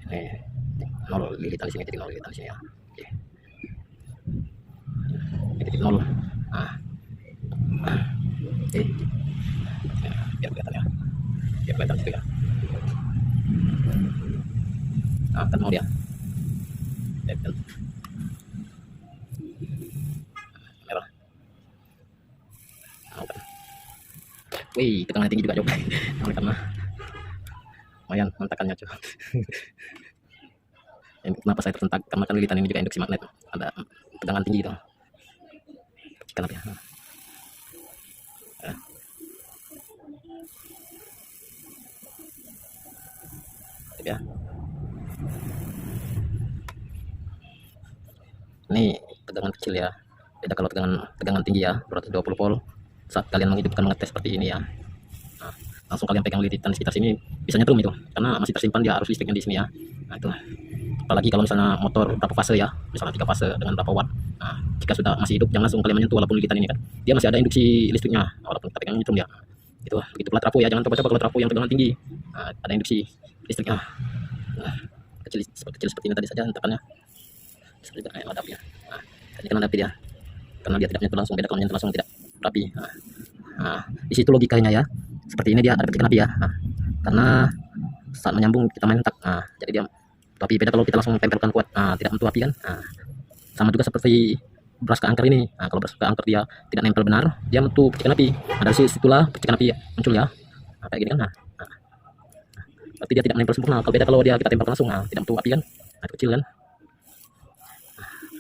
Nih, 0 lilitan di sini, titik 0 lilitan di sini ya. Oke. Ini titik 0. Nah. Oke. Ya, biar kelihatan ya. Biar kelihatan situ ya. Nah, kan mau dia. Merah. Nah, kan. Wih, tegangan tinggi juga coba. Karena lumayan mentakannya coba. Kenapa saya tersentak? Karena kan lilitan ini juga induksi magnet, ada tegangan tinggi gitu. Kenapa ya? Ya. Ini tegangan kecil ya. Beda kalau tegangan tinggi ya, 220 volt. Saat kalian menghidupkan ngetes seperti ini ya. Nah, langsung kalian pegang lilitan sekitar sini, bisa nyetrum itu karena masih tersimpan dia arus listriknya di sini ya. Nah, itu. Apalagi kalau misalnya motor berapa fase ya, misalnya 3 fase dengan berapa watt. Nah, jika sudah masih hidup jangan langsung kalian menyentuh walaupun lilitan ini kan. Dia masih ada induksi listriknya walaupun kita pegang nyetrum dia. Itu begitu pula trafo ya, jangan coba-coba kalau trafo yang tegangan tinggi. Nah, ada induksi listriknya. Nah, kecil seperti ini tadi saja hentakannya. Seperti kayak ada api ya. Nah, tadi kan ada api dia. Karena dia tidak menyentuh langsung, beda kalau menyentuh langsung tidak rapi. Nah, di situ logikanya ya. Seperti ini dia ada percikan api ya. Nah, karena saat menyambung kita main tak. Nah, jadi dia tapi beda kalau kita langsung tempelkan kuat. Nah, tidak menyentuh api kan. Nah, sama juga seperti brush ke angker ini. Nah, kalau brush ke angker dia tidak nempel benar, dia menyentuh percikan api. Nah, dari situlah percikan api muncul ya. Nah, kayak gini kan. Nah, tapi dia tidak menempel sempurna. Kalau beda kalau dia kita tempelkan langsung, nah, tidak menyentuh api kan. Nah, itu kecil kan.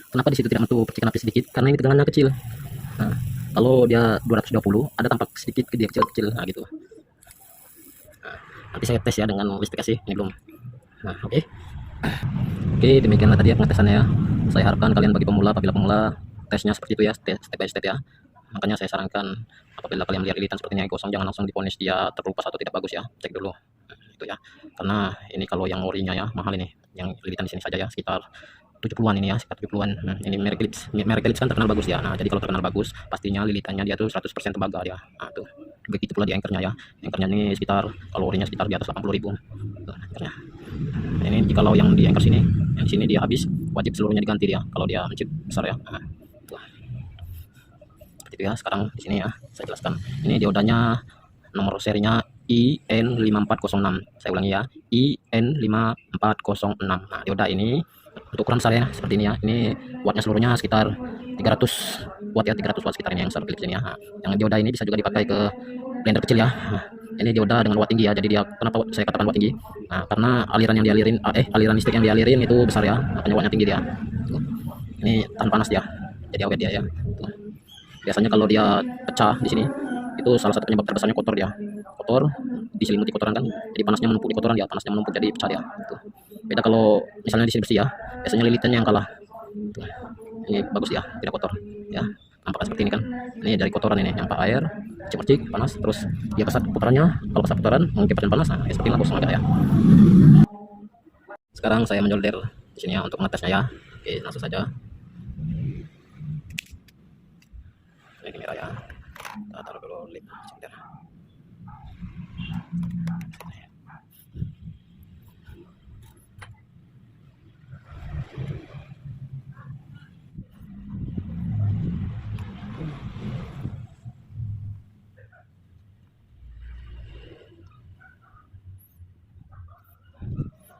Kenapa di situ tidak menyentuh percikan api sedikit? Karena ini tegangannya kecil. Nah, kalau dia 220 ada tampak sedikit dia kecil-kecil. Nah, gitu. Nah, nanti saya tes ya dengan listrik AC ini belum. Nah, oke. Oke, demikianlah tadi ya pengetesannya ya. Saya harapkan kalian bagi pemula, apabila pemula tesnya seperti itu ya, step by step ya. Makanya saya sarankan apabila kalian melihat lilitan sepertinya gosong, jangan langsung diponis dia terkelupas atau tidak bagus ya. Cek dulu. Itu ya. Karena ini kalau yang orinya ya mahal ini. Yang lilitan di sini saja ya sekitar 70-an ini ya, sekitar 70-an. Ini merek Philips. Merek Philips kan terkenal bagus ya. Nah, jadi kalau terkenal bagus, pastinya lilitannya dia tuh 100% tembaga dia. Nah, tuh. Begitu pula di anchornya ya. Anchornya ini sekitar kalau orinya sekitar di atas 80.000. Tuh, anchornya. Ini jikalau yang di anchor sini, yang di sini dia habis, wajib seluruhnya diganti dia kalau dia mencit besar ya. Nah, tuh. Seperti itu ya. Sekarang di sini ya saya jelaskan. Ini diodanya nomor serinya IN5406. Saya ulangi ya, IN5406. Nah, dioda ini untuk ukuran besar ya, seperti ini ya. Ini wattnya seluruhnya sekitar 300 watt ya, 300 watt sekitar ini yang besar Philips ini ya. Nah, yang dioda ini bisa juga dipakai ke blender kecil ya. Nah, ini dioda dengan watt tinggi ya. Jadi dia, kenapa saya katakan watt tinggi? Nah, karena aliran yang dialirin aliran listrik yang dialirin itu besar ya. Makanya wattnya tinggi dia. Tuh. Ini tahan panas dia. Jadi awet dia ya. Tuh. Biasanya kalau dia pecah di sini, itu salah satu penyebab terbesarnya kotor dia. Kotor, diselimuti kotoran kan. Jadi panasnya menumpuk di kotoran dia, panasnya menumpuk jadi pecah dia. Tuh. Beda kalau misalnya di sini bersih ya. Biasanya lilitannya yang kalah. Tuh. Ini bagus ya, tidak kotor ya. Nampaknya seperti ini kan. Ini dari kotoran ini, yang pak air, mercik panas, terus dia kesat putarannya. Kalau kesat putaran mengakibatkan panas, nah seperti ini lah kosong ya. Sekarang saya menjolder di sini ya untuk mengetesnya ya. Oke, langsung saja. Ini merah ya. Kita taruh dulu lip sebentar.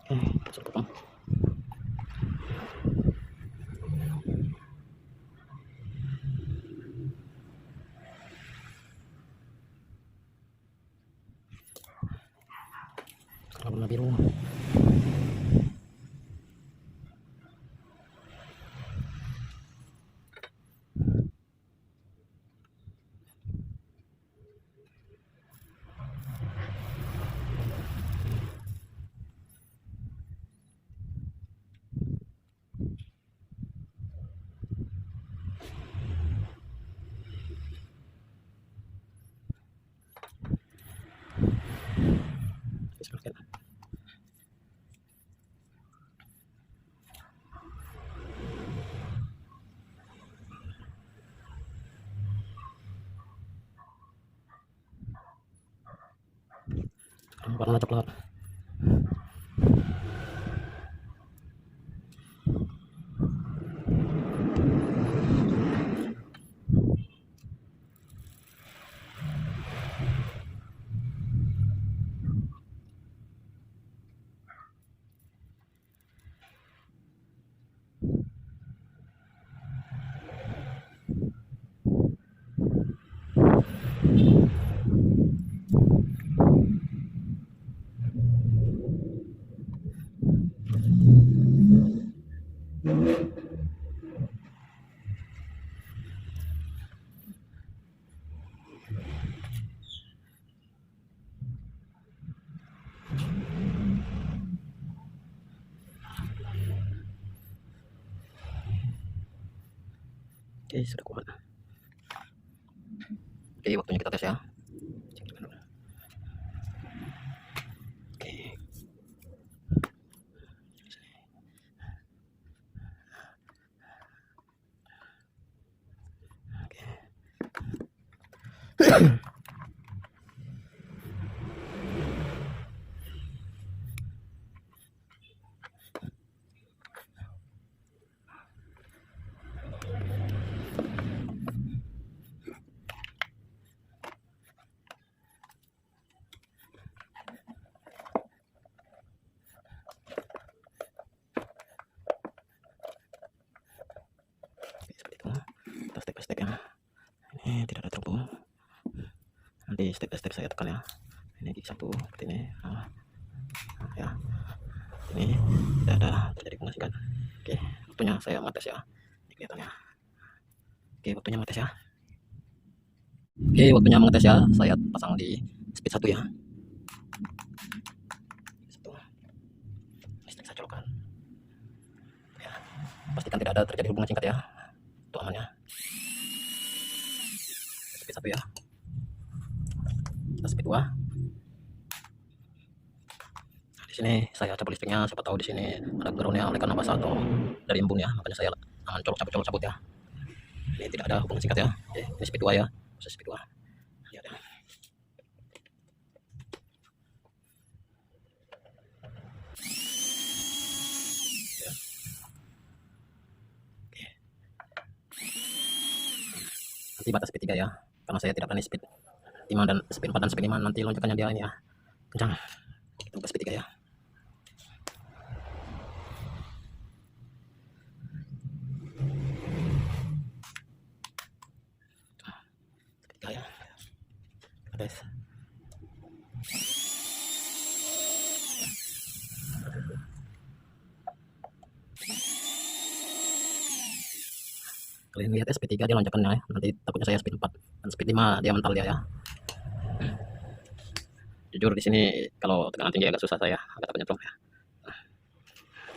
Langsung potong. Sekarang warna biru. Warna coklat. Oke, sudah kuat. Oke, waktunya kita tes ya. Oke. Oke. Kita step by step ya. Ini tidak ada trouble. Nanti step by step saya tekan ya. Ini gigi satu seperti ini. Nah, ya. Ini tidak ada terjadi pengasikan. Oke, waktunya saya mengetes ya. Ini kelihatannya. Oke, waktunya mengetes ya. Oke, waktunya mengetes ya. Saya pasang di speed 1 ya. Listrik saya colokkan. pastikan tidak ada terjadi hubungan singkat ya, itu amannya. Speed 1 ya, kita speed 2. Nah, di sini saya cabut listriknya, siapa tahu di sini ada groundnya oleh karena basah atau dari embun ya, makanya saya aman colok cabut ya. Ini tidak ada hubungan singkat ya. Oke, ini speed 2 ya, proses speed 2. Lihat ya. Nanti batas speed 3 ya, karena saya tidak berani speed 5 dan speed 4 dan speed 5, nanti lonjakannya dia ini ya kencang. Kita buka speed 3 ya. Speed 3 ya. Guys. Kalian lihat SP3 dia lonjakannya ya. Nanti takutnya saya speed 4 dan speed 5 dia mental dia ya. Jujur di sini kalau tekanan tinggi agak susah, saya agak takut nyetrum ya.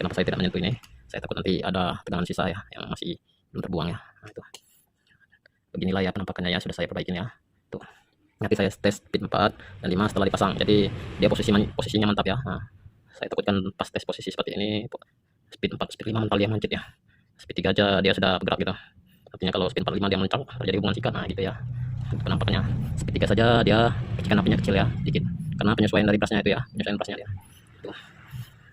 Kenapa saya tidak menyentuh ini? Saya takut nanti ada tekanan sisa ya yang masih belum terbuang ya. Nah, itu. Beginilah ya penampakannya ya, sudah saya perbaikin ya. Tuh. Nanti saya tes speed 4 dan 5 setelah dipasang. Jadi dia posisinya mantap ya. Nah, saya takutkan pas tes posisi seperti ini speed 4, speed 5 mental dia mancit ya. Speed 3 aja dia sudah bergerak gitu. Artinya kalau speed 45 dia mencak, terjadi hubungan singkat. Nah, gitu ya. Penampakannya. Speed 3 saja dia percikan apinya kecil ya, dikit. Karena penyesuaian dari brushnya itu ya, penyesuaian brushnya dia. Tuh.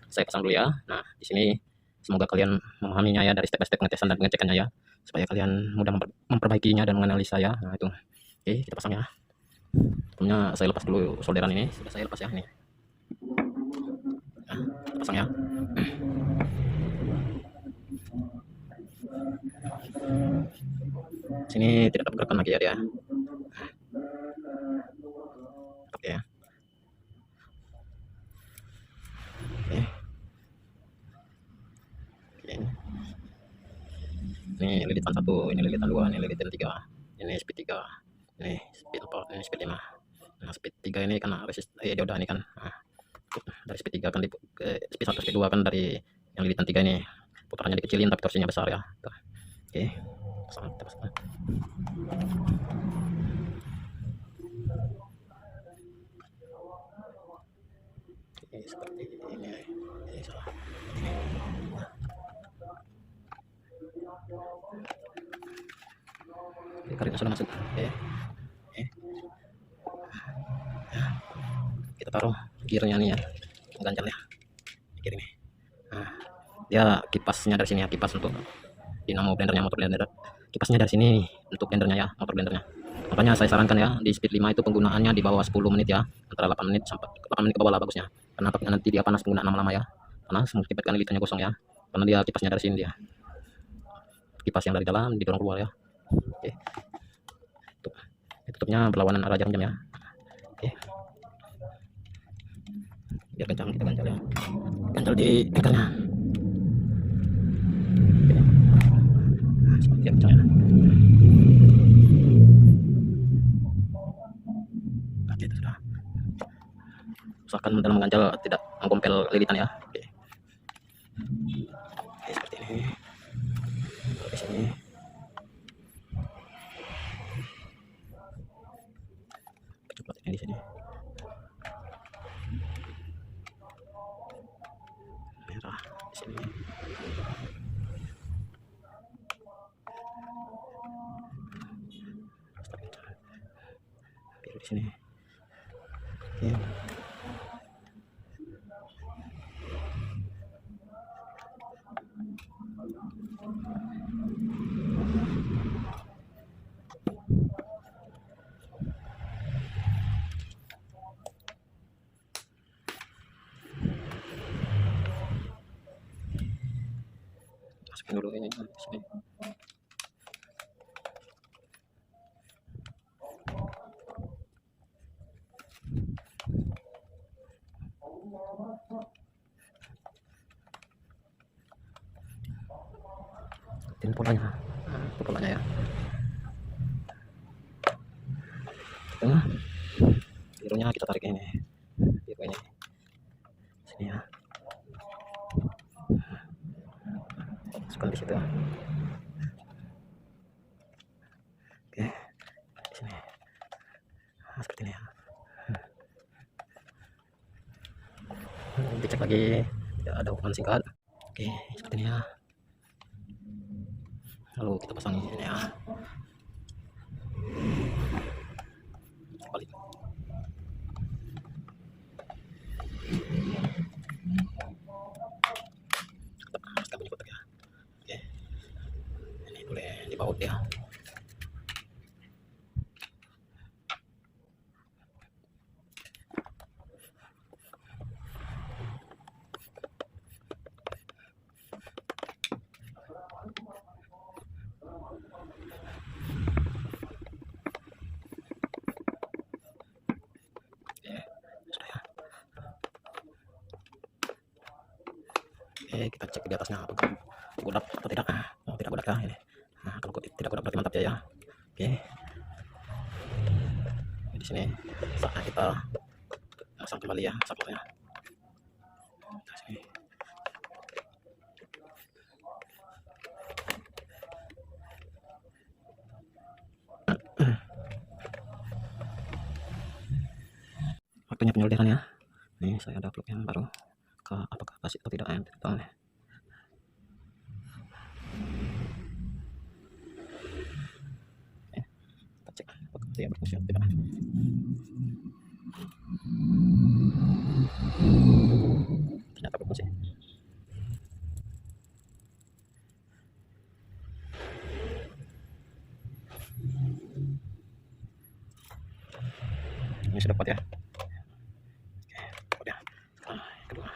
Saya pasang dulu ya. Nah, di sini semoga kalian memahaminya ya dari step by step pengetesan dan pengecekannya ya, supaya kalian mudah memperbaikinya dan menganalisa ya. Nah, itu. Oke, kita pasang ya. Tentunya saya lepas dulu solderan ini, sudah saya lepas ya ini. Nah, kita pasang ya. Sini tidak ada pergerakan lagi ya dia. Oke ya. Oke. Oke. Ini lilitan 1, ini lilitan 2, ini lilitan 3, ini speed 3, ini speed 4, ini speed 5. Nah, speed 3 ini karena resist dia udah ini kan. Nah, dari speed 3 kan speed 1 speed 2 kan dari yang lilitan 3 ini putarannya dikecilin tapi torsinya besar ya. Tuh. Oke. Pasang, kita pasang. Oke, seperti ini. Ini salah. Oke, karetnya sudah masuk. Oke. Oke. Ya. Kita taruh gearnya nih ya, ganjal ya, gear ini. Nah, dia kipasnya dari sini ya, kipas untuk dinamo blendernya, motor blender. Kipasnya dari sini untuk blendernya ya, motor blendernya. Makanya saya sarankan ya di speed 5 itu penggunaannya di bawah 10 menit ya, antara 8 menit sampai 8 menit ke bawah lah bagusnya. Karena takutnya nanti dia panas penggunaan lama-lama ya. Panas mengakibatkan lilitannya gosong ya. Karena dia kipasnya dari sini dia. Kipas yang dari dalam didorong keluar ya. Oke. Tutupnya berlawanan arah jam-jam ya. Oke. Biar kencang kita ganjal ya. Ganjal di bengkelnya. Oke. Siap kencang ya. Oke, itu sudah. Usahakan dalam mengganjal tidak menggompel lilitan ya. Oke. Oke, seperti ini. Di sini. Coba ini di sini. Merah di sini. Biru di sini. Oke. Masukin dulu ini di sini. Ini polanya. Nah, itu polanya ya. Tengah. Birunya kita tarik ini. Biru ini. Sini ya. masukkan di situ. Oke, di sini. Nah, seperti ini ya. Dicek lagi, tidak ada ukuran singkat. Oke, seperti ini ya. Lalu kita pasang ini ya. Balik. Tetap bunyi kotak ya. Oke, ini boleh dibaut ya. Oke, kita cek di atasnya apakah godap atau tidak. Oh, tidak godap kah ini. Nah, kalau tidak godap berarti mantap ya. Oke. Di sini saatnya kita pasang kembali ya sablonnya. Nah, sini. Waktunya penyolderan ya. Nih saya ada plug yang baru. Apakah pas atau tidak ya, kita tahu nih. Kita cek apakah dia berfungsi atau tidak. Ternyata berfungsi. Ini sudah kuat ya. Oke, kuat ya. Sekarang kedua.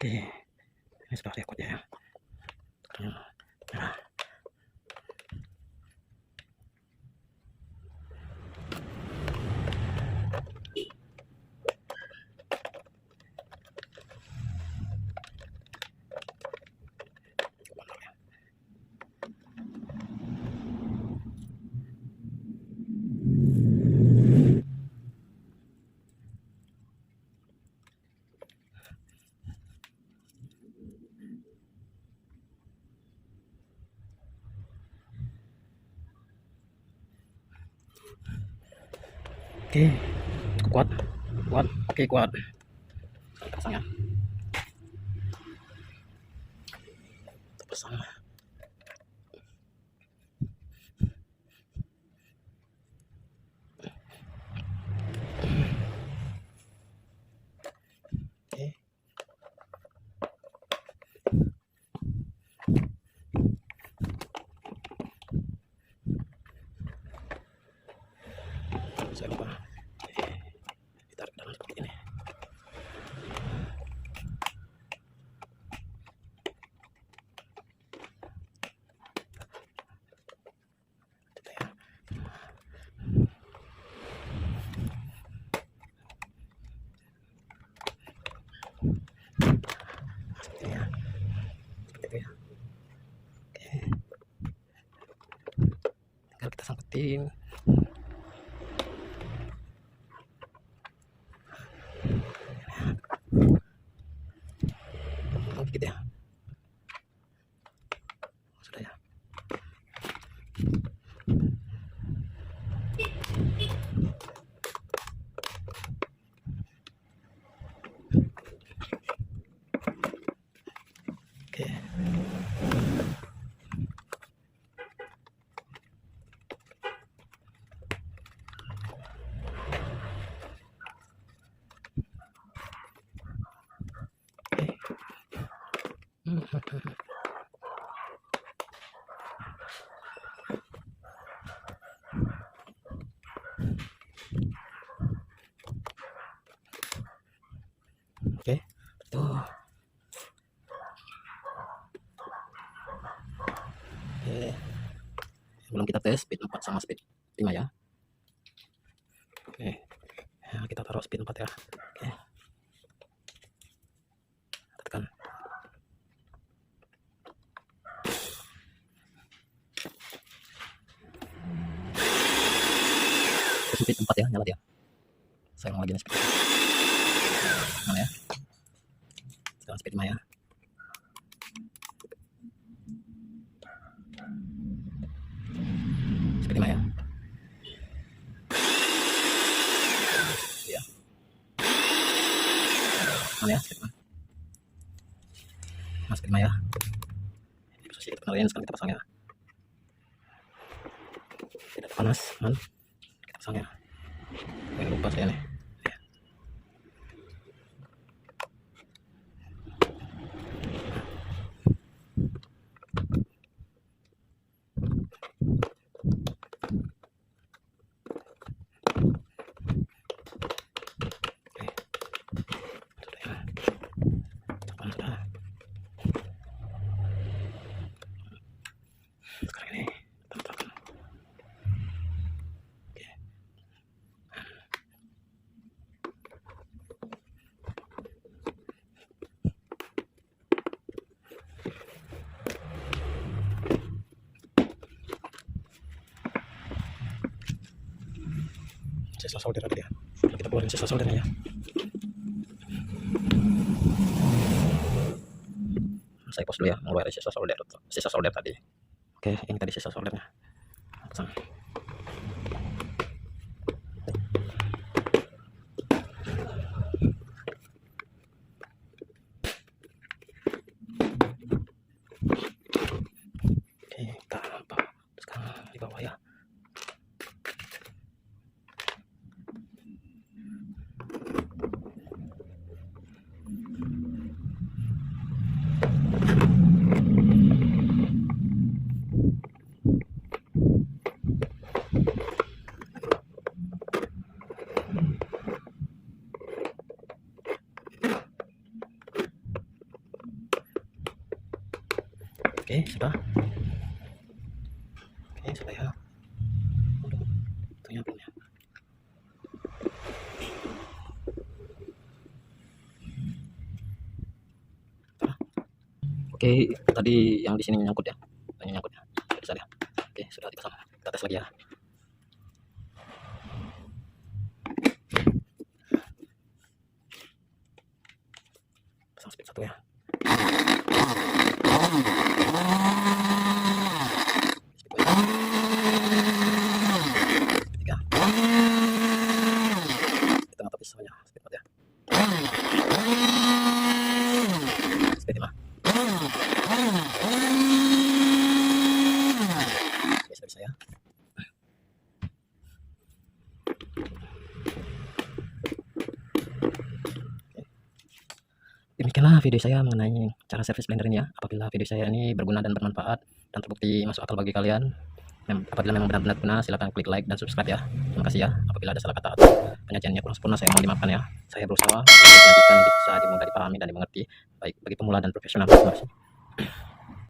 Oke, ini sudah saya kuat ya. Nah, oke, kuat, kuat, oke kuat. Kita pasang ya. Kita pasang. Oke. Saya lupa. Ditarik dalam seperti ini. Seperti ini ya. Seperti itu ya. Oke. Tinggal kita sangkutin. Dikit ya. Sudah ya. Oke. Oke, tuh. Oke, sebelum kita tes speed 4 sama speed 5 ya. Oke, ya, kita taruh speed 4 ya. Oke, tekan. Speed 4 ya, nyala dia. Saya mau lagi speed. Nyala ya. Sekarang speed 5 ya. Speed 5 ya. Ya. Nyala ya, speed 5. Nah, speed 5 ya. Posisi kita kenalin, sekarang kita pasang ya. Tidak panas, man. Kita pasang ya. Jangan lupa saya nih. Sekarang ini kita letakkan. Oke. Sisa solder tadi ya. Kita keluarin sisa soldernya ya. Saya pause dulu ya, mengeluarkan sisa solder tadi. Oke, ini tadi sisa soldernya. Pasang. Oke, tampak sekarang di bawah ya. Oke, sudah. Oke, sudah ya. Itu ya belum ya. Oke, tadi yang di sini nyangkut ya. Ini nyangkut ya. Bisa ya. Oke, sudah dipasang. Kita tes lagi ya. Pasang speed 1 ya. Semuanya speed 4 ya. Speed 5. Bisa ya. Demikianlah video saya mengenai cara servis blender ini ya. Apabila video saya ini berguna dan bermanfaat dan terbukti masuk akal bagi kalian, apabila memang benar-benar guna, silahkan klik like dan subscribe ya. Terima kasih ya. Apabila ada salah kata atau penyajiannya kurang sempurna, saya mohon dimaafkan ya. Saya berusaha untuk menyajikan bisa dimudah dipahami dan dimengerti, baik bagi pemula dan profesional. Terima kasih.